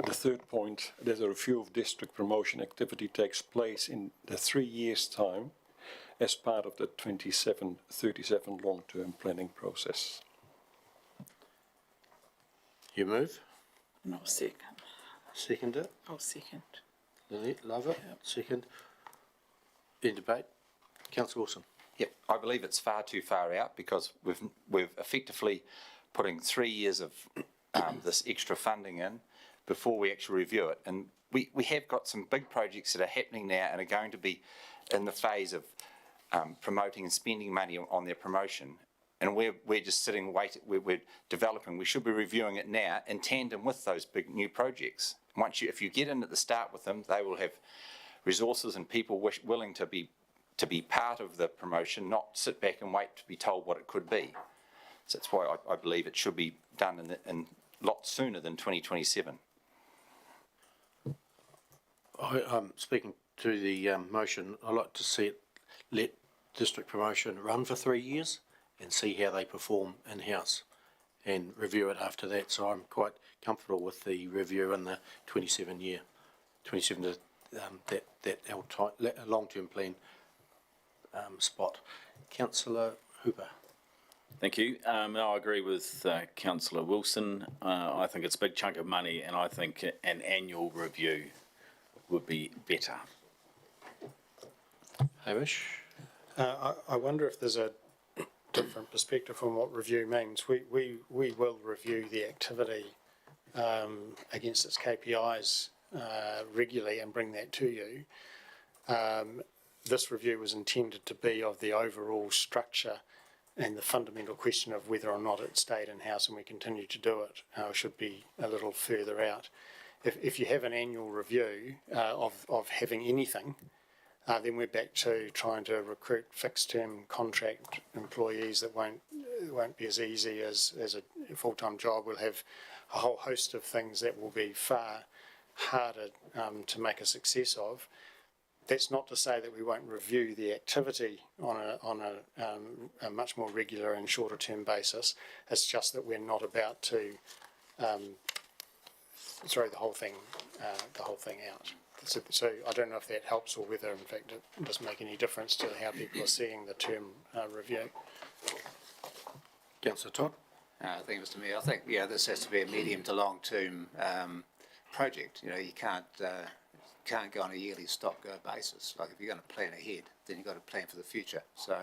The third point, that a review of district promotion activity takes place in the 3 years' time as part of the 27-37 long-term planning process. You move? No, second. Second it? I'll second. Lynette, love it. Yep. Second. In debate? Councillor Wilson? Yep, I believe it's far too far out, because we've effectively putting 3 years of this extra funding in before we actually review it. And we have got some big projects that are happening now and are going to be in the phase of promoting and spending money on their promotion. And we're just sitting, we're developing. We should be reviewing it now in tandem with those big new projects. If you get in at the start with them, they will have resources and people willing to be part of the promotion, not sit back and wait to be told what it could be. So that's why I believe it should be done in a lot sooner than 2027. Speaking to the motion, I'd like to see it let district promotion run for 3 years and see how they perform in-house and review it after that. So I'm quite comfortable with the review in the 27 to that long-term plan spot. Councillor Hooper. Thank you. I agree with Councillor Wilson. I think it's a big chunk of money, and I think an annual review would be better. Hamish? I wonder if there's a different perspective on what review means. We will review the activity against its KPIs regularly and bring that to you. This review was intended to be of the overall structure and the fundamental question of whether or not it stayed in-house and we continue to do it should be a little further out. If you have an annual review of having anything, then we're back to trying to recruit fixed-term contract employees that won't be as easy as a full-time job. We'll have a whole host of things that will be far harder to make a success of. That's not to say that we won't review the activity on a much more regular and shorter term basis. It's just that we're not about to throw the whole thing out. So I don't know if that helps or whether, in fact, it doesn't make any difference to how people are seeing the term review. Councillor Todd? Thank you, Mr. Mayor. I think, this has to be a medium to long-term project. You can't go on a yearly stop-go basis. Like, if you're going to plan ahead, then you've got to plan for the future. So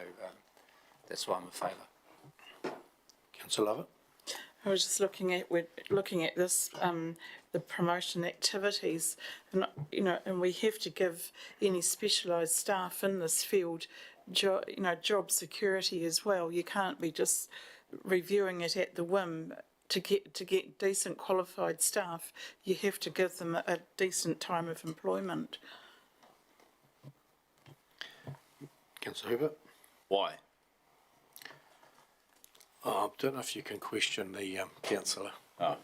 that's why I'm in favour. Councillor Lovett? I was just looking at this, the promotion activities, and and we have to give any specialised staff in this field, job security as well. You can't be just reviewing it at the whim. To get decent qualified staff, you have to give them a decent time of employment. Councillor Hubert? Why? I don't know if you can question the councillor. Oh.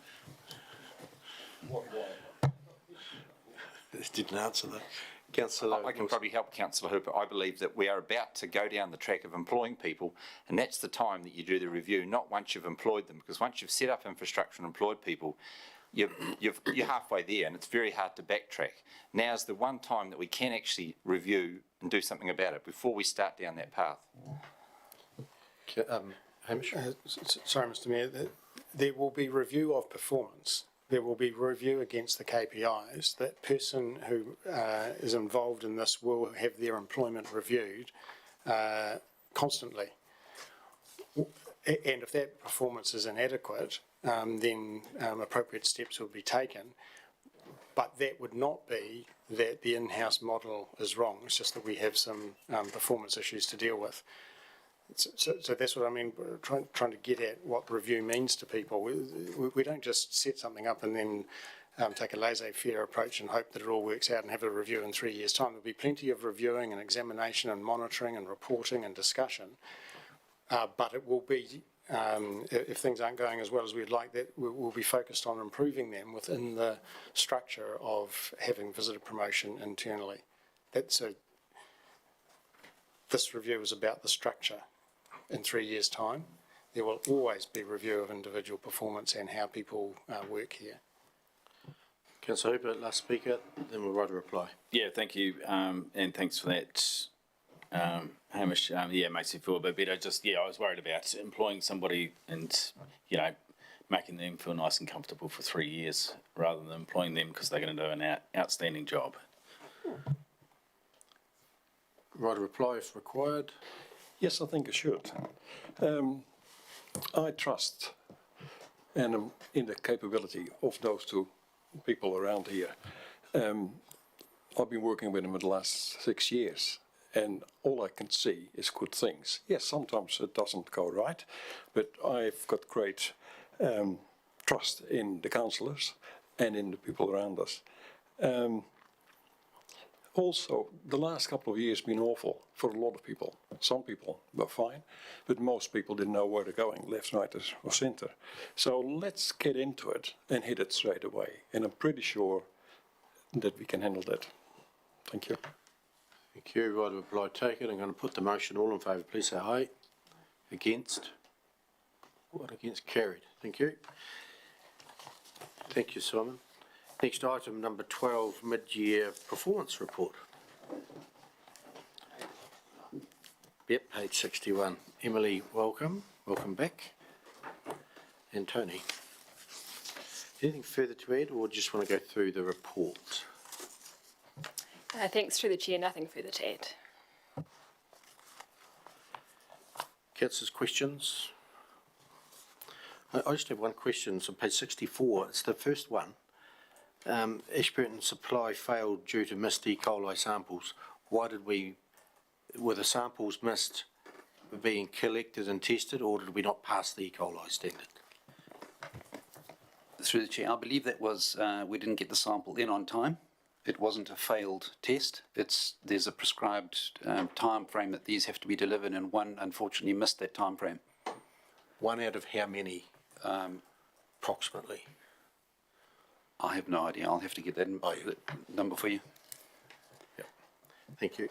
Didn't answer that. Councillor, I can probably help Councillor Hooper. I believe that we are about to go down the track of employing people, and that's the time that you do the review, not once you've employed them, because once you've set up infrastructure and employed people, you're halfway there, and it's very hard to backtrack. Now's the one time that we can actually review and do something about it before we start down that path. Hamish? Sorry, Mr. Mayor. There will be review of performance. There will be review against the KPIs. That person who is involved in this will have their employment reviewed constantly. And if that performance is inadequate, then appropriate steps will be taken. But that would not be that the in-house model is wrong. It's just that we have some performance issues to deal with. So that's what I mean, trying to get at what review means to people. We don't just set something up and then take a laissez-faire approach and hope that it all works out and have a review in 3 years' time. There'll be plenty of reviewing and examination and monitoring and reporting and discussion. But it will be, if things aren't going as well as we'd like, that we'll be focused on improving them within the structure of having visitor promotion internally. This review is about the structure. In 3 years' time, there will always be review of individual performance and how people work here. Councillor Hooper, last speaker, then we'll write a reply. Yeah, thank you, and thanks for that, Hamish. It makes me feel a bit better. I was worried about employing somebody and, making them feel nice and comfortable for 3 years rather than employing them because they're going to do an outstanding job. Write a reply if required. Yes, I think I should. I trust in the capability of those two people around here. I've been working with them for the last 6 years, and all I can see is good things. Yes, sometimes it doesn't go right, but I've got great trust in the councillors and in the people around us. Also, the last couple of years have been awful for a lot of people. Some people were fine, but most people didn't know where they're going, left, right, or centre. So let's get into it and hit it straight away. And I'm pretty sure that we can handle that. Thank you. Thank you. Right, a reply taken. I'm going to put the motion. All in favour, please say aye. Against? What against? Carried. Thank you. Thank you, Simon. Next item, number 12, mid-year performance report. Yep, page 61. Emily, welcome. Welcome back. And Tony. Anything further to add, or just want to go through the report? Thanks through the chair, nothing further to add. Councillors, questions? I just have one question. It's on page 64. It's the first one. Ashburton supply failed due to missed E. coli samples. Why were the samples missed being collected and tested, or did we not pass the E. coli standard? Through the chair, I believe that was, we didn't get the sample in on time. It wasn't a failed test. There's a prescribed time frame that these have to be delivered, and one unfortunately missed that time frame. One out of how many, approximately? I have no idea. I'll have to get that number for you. Yep. Thank you.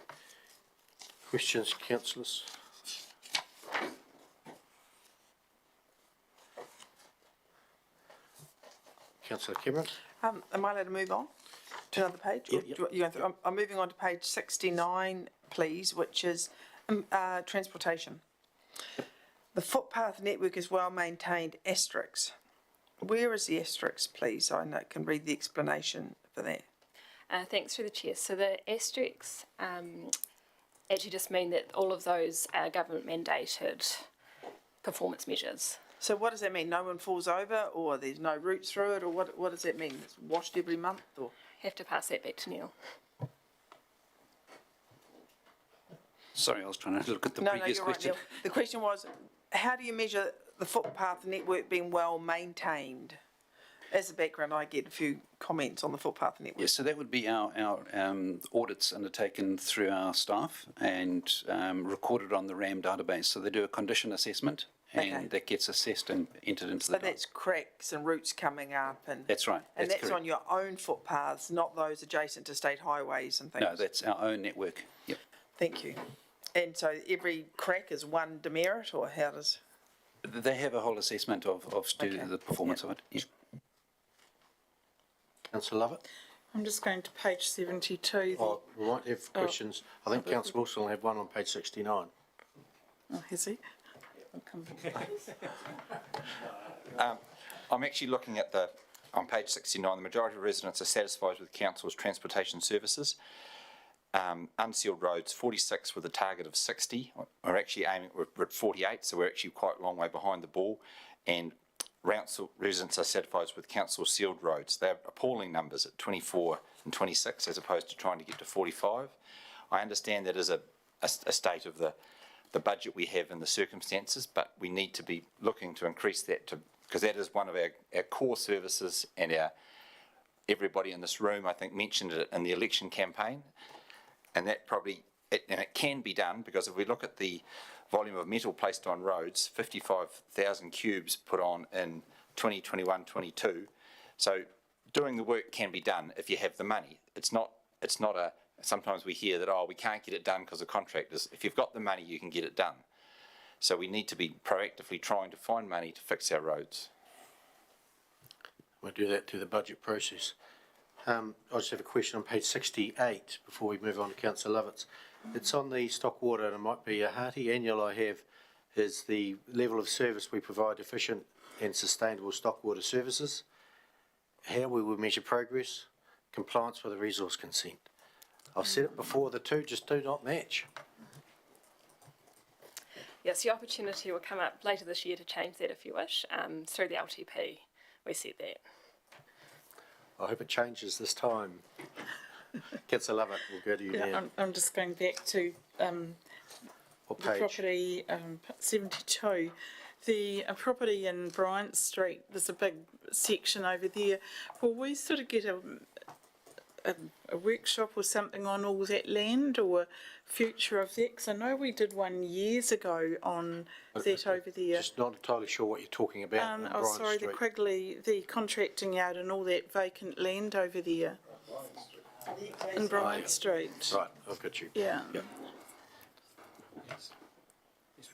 Questions, councillors? Councillor Cameron? Am I allowed to move on to another page? Yep, yep. I'm moving on to page 69, please, which is transportation. The footpath network is well maintained, asterisk. Where is the asterisk, please? I can read the explanation for that. Thanks through the chair. So the asterisks actually just mean that all of those are government mandated performance measures. So what does that mean? No one falls over, or there's no routes through it, or what does that mean? It's washed every month, or? Have to pass that back to Neil. Sorry, I was trying to look at the No, previous you're question. right, Neil. The question was, how do you measure the footpath network being well maintained? As a background, I get a few comments on the footpath network. Yes, so that would be our audits undertaken through our staff and recorded on the RAM database. So they do a condition assessment, and that gets assessed and entered into the. So that's cracks and roots coming up, and that's right. And that's correct. on your own footpaths, not those adjacent to state highways and things. No, that's our own network. Yep. Thank you. And so every crack is one demerit, or how does? They have a whole assessment of the performance of it. Yep. Councillor Lovett? I'm just going to page 72. Oh, we might have questions. I think Councillor Wilson will have one on page 69. Oh, has he? I'll come back. I'm actually looking at on page 69, the majority of residents are satisfied with council's transportation services. Unsealed roads, 46 with a target of 60. We're actually aiming, we're at 48, so we're actually quite a long way behind the ball. And council residents are satisfied with council sealed roads. They're appalling numbers at 24 and 26 as opposed to trying to get to 45. I understand that is a state of the budget we have and the circumstances, but we need to be looking to increase that because that is one of our core services, and everybody in this room, I think, mentioned it in the election campaign. And that and it can be done, because if we look at the volume of metal placed on roads, 55,000 cubes put on in 2021-22. So doing the work can be done if you have the money. It's not sometimes we hear that, we can't get it done because of contractors. If you've got the money, you can get it done. So we need to be proactively trying to find money to fix our roads. We'll do that through the budget process. I just have a question on page 68 before we move on to Councillor Lovett's. It's on the stock water, and it might be a hearty annual I have, is the level of service we provide efficient and sustainable stock water services, how we will measure progress, compliance with the resource consent. I've said it before, the two just do not match. Yes, the opportunity will come up later this year to change that if you wish, through the LTP. We said that. I hope it changes this time. Councillor Lovett, we'll go to you now. I'm just going back to What the page? property 72. The property in Bryant Street, there's a big section over there. Will we sort of get a workshop or something on all that land, or future of that? Because I know we did one years ago on that over there. Just not entirely sure what you're talking about on Bryant sorry, Street. the Quigley, the contracting yard and all that vacant land over there. In Bryant Street. Right, I've got you. Yeah. Yep.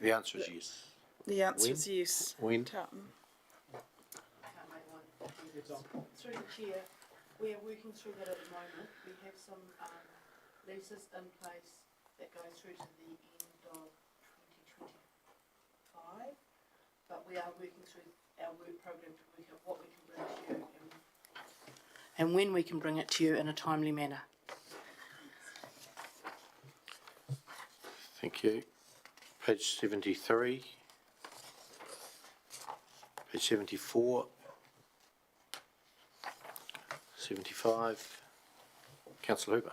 The answer is yes. The answer is yes. When? Tartan. Through the chair, we are working through that at the moment. We have some leases in place that go through to the end of 2025, but we are working through our work program to work out what we can bring to you and when we can bring it to you in a timely manner. Thank you. Page 73. Page 74. 75. Councillor Hooper.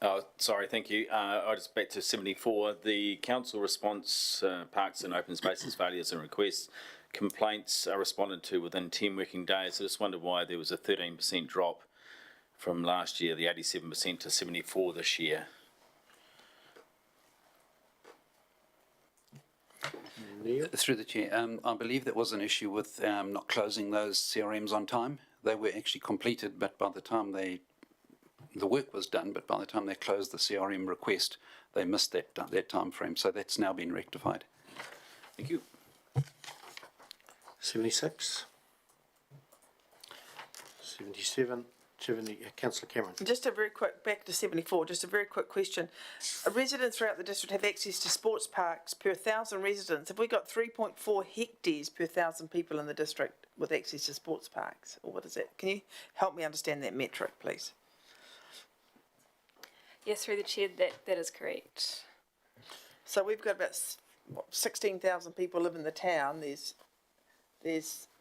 Oh, sorry, thank you. I just back to 74. The council response, parks and open spaces failures and requests, complaints are responded to within 10 working days. I just wondered why there was a 13% drop from last year, the 87% to 74 this year. Through the chair, I believe that was an issue with not closing those CRMs on time. They were actually completed, but by the time the work was done, but by the time they closed the CRM request, they missed that time frame. So that's now been rectified. Thank you. 76. 77. Councillor Cameron. Just a very quick, back to 74, just a very quick question. Residents throughout the district have access to sports parks per 1,000 residents. Have we got 3.4 hectares per 1,000 people in the district with access to sports parks? Or what is that? Can you help me understand that metric, please? Yes, through the chair, that is correct. So we've got about 16,000 people live in the town. There's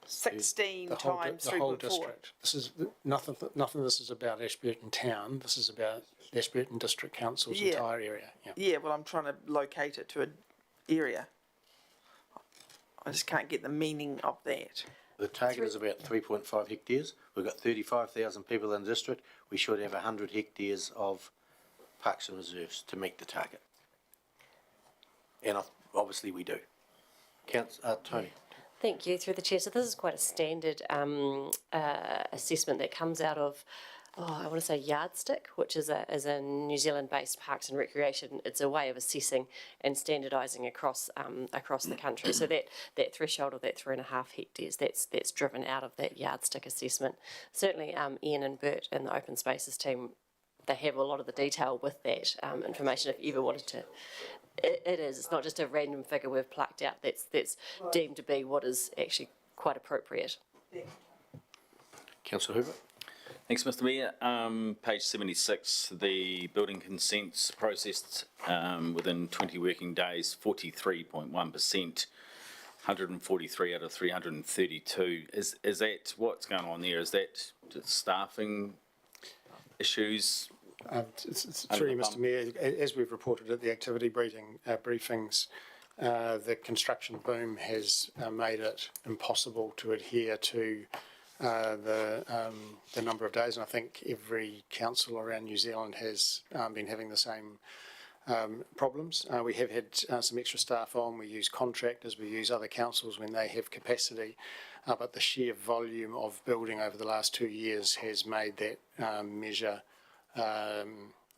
16 times 3.4. The whole district. This is nothing of this is about Ashburton Town. This is about Ashburton District Council's entire area. Yeah, well, I'm trying to locate it to an area. I just can't get the meaning of that. The target is about 3.5 hectares. We've got 35,000 people in the district. We should have 100 hectares of parks and reserves to meet the target. And obviously we do. Tony. Thank you, through the chair. So this is quite a standard assessment that comes out of, I want to say Yardstick, which is a New Zealand-based parks and recreation. It's a way of assessing and standardising across the country. So that threshold of that 3.5 hectares, that's driven out of that Yardstick assessment. Certainly, Ian and Bert and the Open Spaces team, they have a lot of the detail with that information if you ever wanted to. It is. It's not just a random figure we've plucked out. That's deemed to be what is actually quite appropriate. Councillor Hoover. Thanks, Mr. Mayor. Page 76, the building consents processed within 20 working days, 43.1%, 143 out of 332. Is that what's going on there? Is that just staffing issues? It's through you, Mr. Mayor. As we've reported at the activity briefings, the construction boom has made it impossible to adhere to the number of days, and I think every council around New Zealand has been having the same problems. We have had some extra staff on. We use contractors. We use other councils when they have capacity, but the sheer volume of building over the last 2 years has made that measure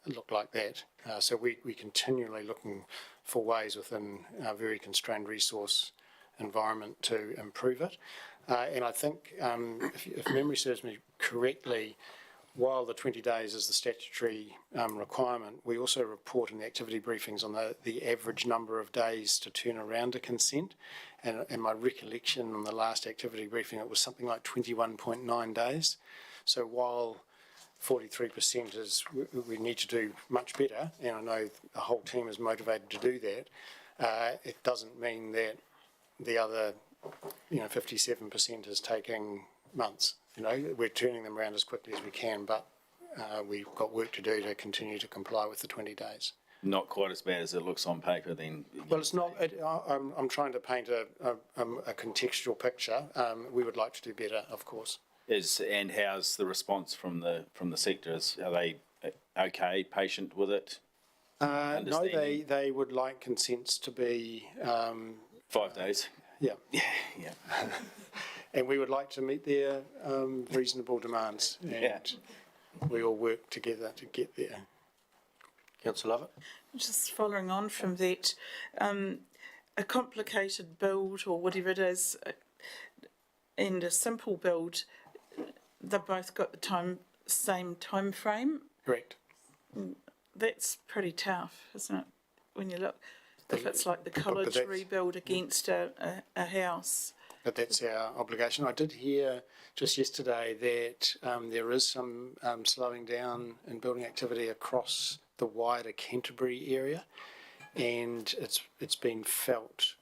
look like that. So we continually looking for ways within a very constrained resource environment to improve it. And I think, if memory serves me correctly, while the 20 days is the statutory requirement, we also report in the activity briefings on the average number of days to turn around a consent. And my recollection on the last activity briefing, it was something like 21.9 days. So while 43% is, we need to do much better, and I know the whole team is motivated to do that, it doesn't mean that the other 57% is taking months. We're turning them around as quickly as we can, but we've got work to do to continue to comply with the 20 days. Not quite as bad as it looks on paper then? Well, it's not. I'm trying to paint a contextual picture. We would like to do better, of course. And how's the response from the sectors? Are they okay, patient with it? No, they would like consents to be 5 days. Yeah. Yeah. And we would like to meet their reasonable demands, and we all work together to get there. Councillor Lovett. Just following on from that, a complicated build or whatever it is, and a simple build, they've both got the same time frame. Correct. That's pretty tough, isn't it? When you look, if it's like the college rebuild against a house. But that's our obligation. I did hear just yesterday that there is some slowing down in building activity across the wider Canterbury area, and it's been felt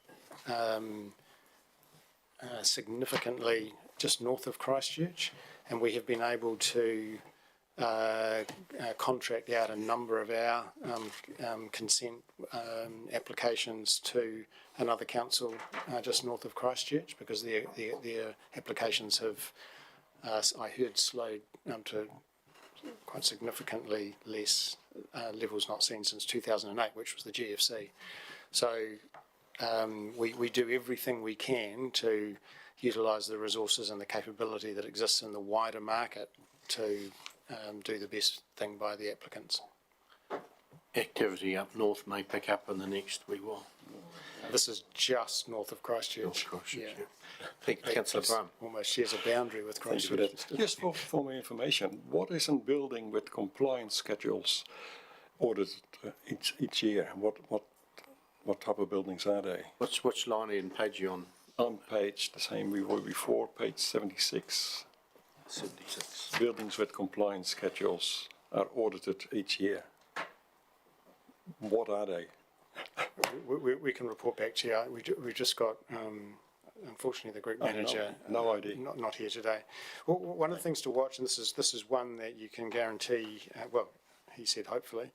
significantly just north of Christchurch, and we have been able to contract out a number of our consent applications to another council just north of Christchurch, because their applications have, I heard, slowed to quite significantly less levels not seen since 2008, which was the GFC. So we do everything we can to utilise the resources and the capability that exists in the wider market to do the best thing by the applicants. Activity up north may pick up in the next wee while. This is just north of Christchurch. North Christchurch, yeah. Thank you, Councillor Brown. Almost shares a boundary with Thank you for Christchurch. that. Just for my information, what is a building with compliance schedules audited each year? What type of buildings are they? Which line and page are you on? On page, the same we were before, page 76. 76. Buildings with compliance schedules are audited each year. What are they? We can report back to you. We've just got, unfortunately, the group manager no idea. Not here today. Well, one of the things to watch, and this is one that you can guarantee, well, he said hopefully,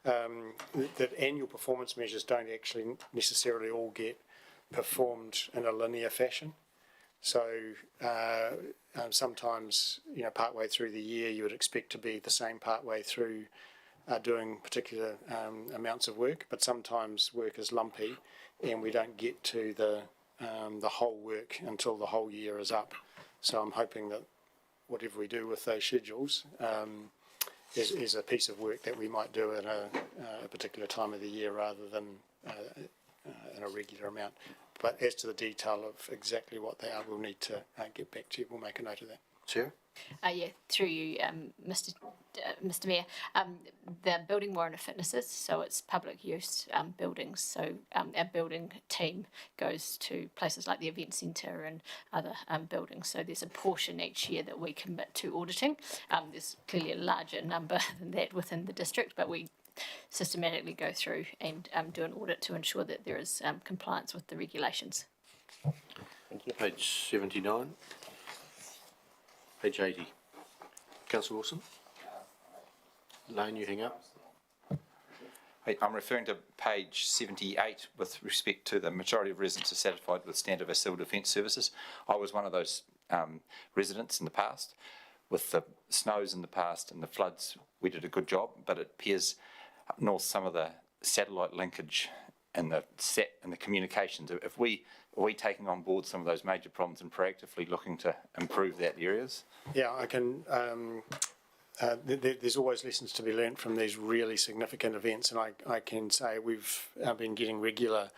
that annual performance measures don't actually necessarily all get performed in a linear fashion. So sometimes, partway through the year, you would expect to be the same partway through doing particular amounts of work, but sometimes work is lumpy and we don't get to the whole work until the whole year is up. So I'm hoping that whatever we do with those schedules is a piece of work that we might do at a particular time of the year rather than in a regular amount. But as to the detail of exactly what they are, we'll need to get back to you. We'll make a note of that. Sarah? Yeah, through you, Mr. Mayor. The building warrant of fitnesses, so it's public use buildings. So our building team goes to places like the event centre and other buildings. So there's a portion each year that we commit to auditing. There's clearly a larger number than that within the district, but we systematically go through and do an audit to ensure that there is compliance with the regulations. Page 79. Page 80. Councillor Wilson? Lane, you hang up. I'm referring to page 78 with respect to the majority of residents are satisfied with standard of civil defence services. I was one of those residents in the past. With the snows in the past and the floods, we did a good job, but it appears up north some of the satellite linkage and the communications. Are we taking on board some of those major problems and proactively looking to improve that areas? Yeah, I can. There's always lessons to be learnt from these really significant events, and I can say we've been getting regular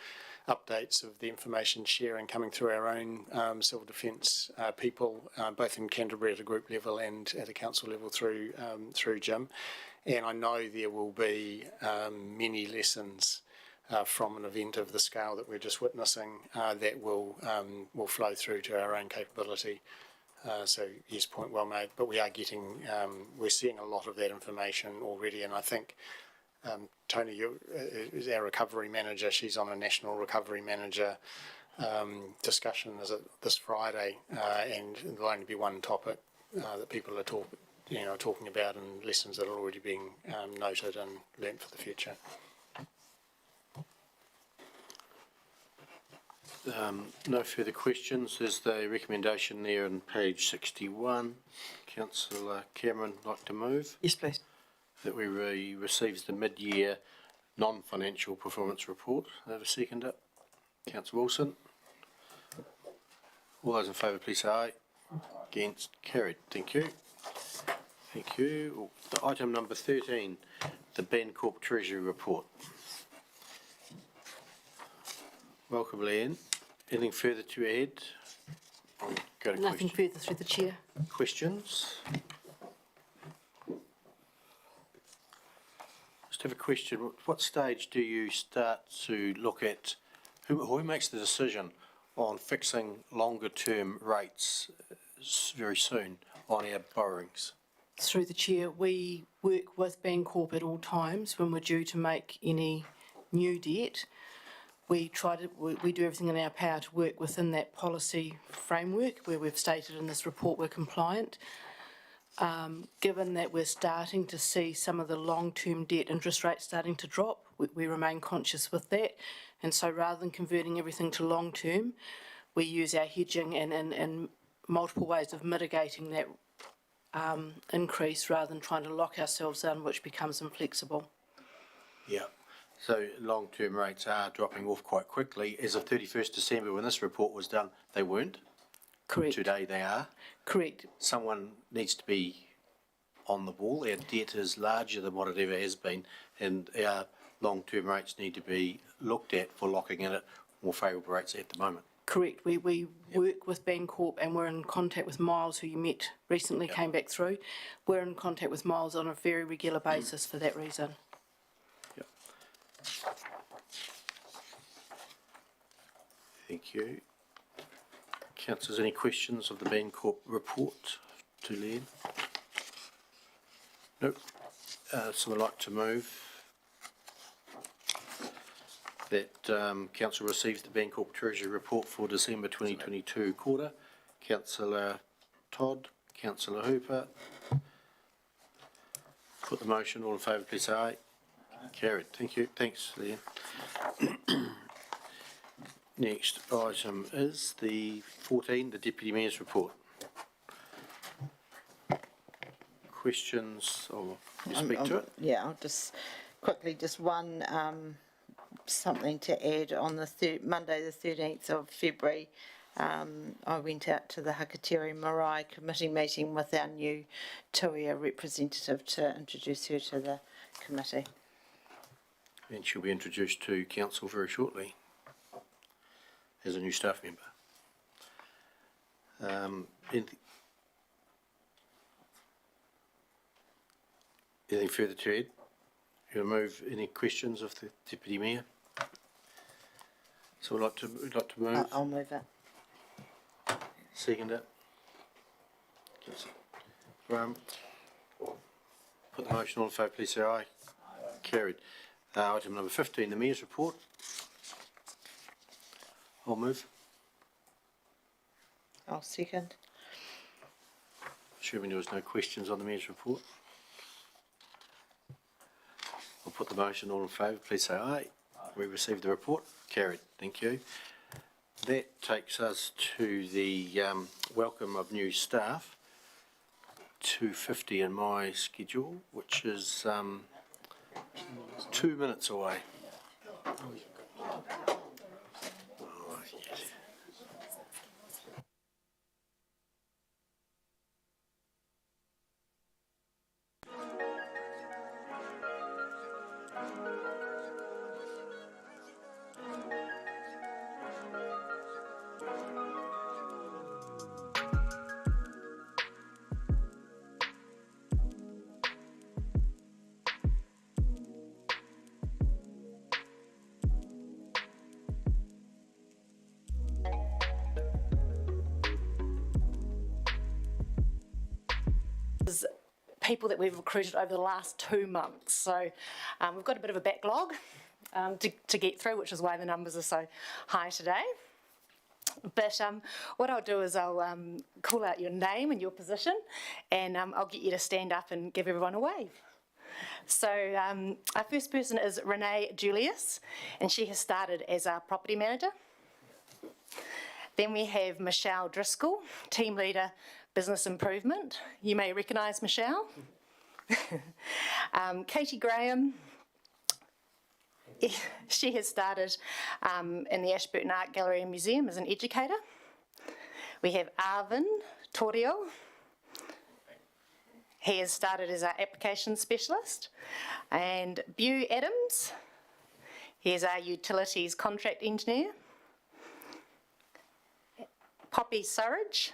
updates of the information sharing coming through our own civil defence people, both in Canterbury at a group level and at a council level through Jim. And I know there will be many lessons from an event of the scale that we're just witnessing that will flow through to our own capability. So yes, point well made. But we are getting, we're seeing a lot of that information already, and I think Tony is our recovery manager. She's on a national recovery manager discussion this Friday, and there'll only be one topic that people are talking about, and lessons that are already being noted and learnt for the future. No further questions. There's the recommendation there on page 61. Councillor Cameron, like to move? Yes, please. That we receives the mid-year non-financial performance report. Have a second it. Councillor Wilson. All those in favour, please say aye. Against, carried. Thank you. Thank you. Item number 13, the Bancorp Treasury Report. Welcome, Leanne. Anything further to add? Go to Nothing further through the chair. questions. Just have a question. What stage do you start to look at who makes the decision on fixing longer term rates very soon on our borrowings? Through the chair, we work with Bancorp at all times when we're due to make any new debt. We do everything in our power to work within that policy framework where we've stated in this report we're compliant. given that we're starting to see some of the long-term debt interest rates starting to drop, we remain conscious with that. And so rather than converting everything to long-term, we use our hedging and multiple ways of mitigating that increase rather than trying to lock ourselves in, which becomes inflexible. Yeah. So long-term rates are dropping off quite quickly. As of 31st December, when this report was done, they weren't. Correct. Today they are. Correct. Someone needs to be on the ball. Our debt is larger than what it ever has been, and our long-term rates need to be looked at for locking in at more favourable rates at the moment. Correct. We work with Bancorp and we're in contact with Miles, who you met recently, came back through. We're in contact with Miles on a very regular basis for that reason. Yep. Thank you. Councillors, any questions of the Bancorp report to Leanne? Nope. Someone like to move that Council receives the Bancorp Treasury Report for December 2022 quarter. Councillor Todd, Councillor Hooper. Put the motion. All in favour, please say aye. Carried. Thank you. Thanks, Leanne. Next item is the 14, the Deputy Mayor's Report. Questions or you speak to it? Yeah, I'll just quickly, just one something to add. On the Monday the 13th of February, I went out to the Hakateri Marae committee meeting with our new Tuia representative to introduce her to the committee. And she'll be introduced to Council very shortly as a new staff member. Anything further to add? You want to move any questions of the Deputy Mayor? So we'd like to move. I'll move it. Second it. Graham. Put the motion on, favour, please say aye. Carried. Item number 15, the Mayor's Report. I'll move. I'll second. Assuming there was no questions on the Mayor's Report. I'll put the motion. All in favour, please say aye. We received the report. Carried. Thank you. That takes us to the welcome of new staff. 2:50 in my schedule, which is 2 minutes away. People that we've recruited over the last 2 months. So we've got a bit of a backlog to get through, which is why the numbers are so high today. But what I'll do is I'll call out your name and your position, and I'll get you to stand up and give everyone a wave. So our first person is Renee Julius, and she has started as our property manager. Then we have Michelle Driscoll, team leader, business improvement. You may recognise Michelle. Katie Graham, she has started in the Ashburton Art Gallery and Museum as an educator. We have Arvin Torio. He has started as our application specialist. And Bew Adams, he is our utilities contract engineer. Poppy Surridge,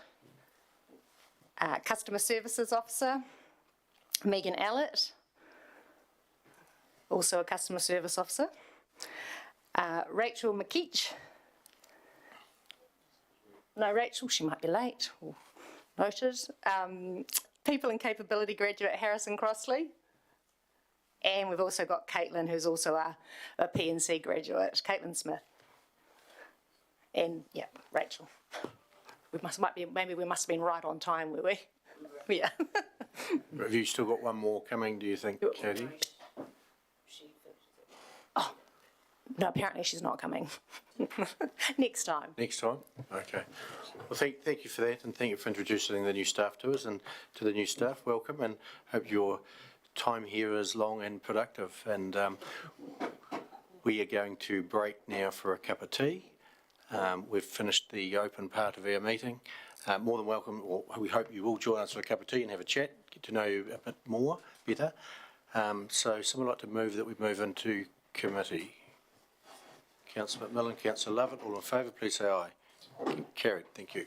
customer services officer. Megan Allett, also a customer service officer. Rachel McKeach. No, Rachel, she might be late. Noted. People and capability graduate Harrison Crossley. And we've also got Caitlin, who's also a P&C graduate, Caitlin Smith. And yeah, Rachel. Maybe we must have been right on time, were we? Yeah. Have you still got one more coming, do you think, Katie? No, apparently she's not coming. Next time. Next time? Okay. Well, thank you for that, and thank you for introducing the new staff to us, and to the new staff, welcome, and hope your time here is long and productive. And we are going to break now for a cup of tea. We've finished the open part of our meeting. More than welcome, or we hope you will join us for a cup of tea and have a chat, get to know you a bit more, better. So someone like to move that we move into committee. Councillor McMillan, Councillor Lovett, all in favour, please say aye. Carried, thank you.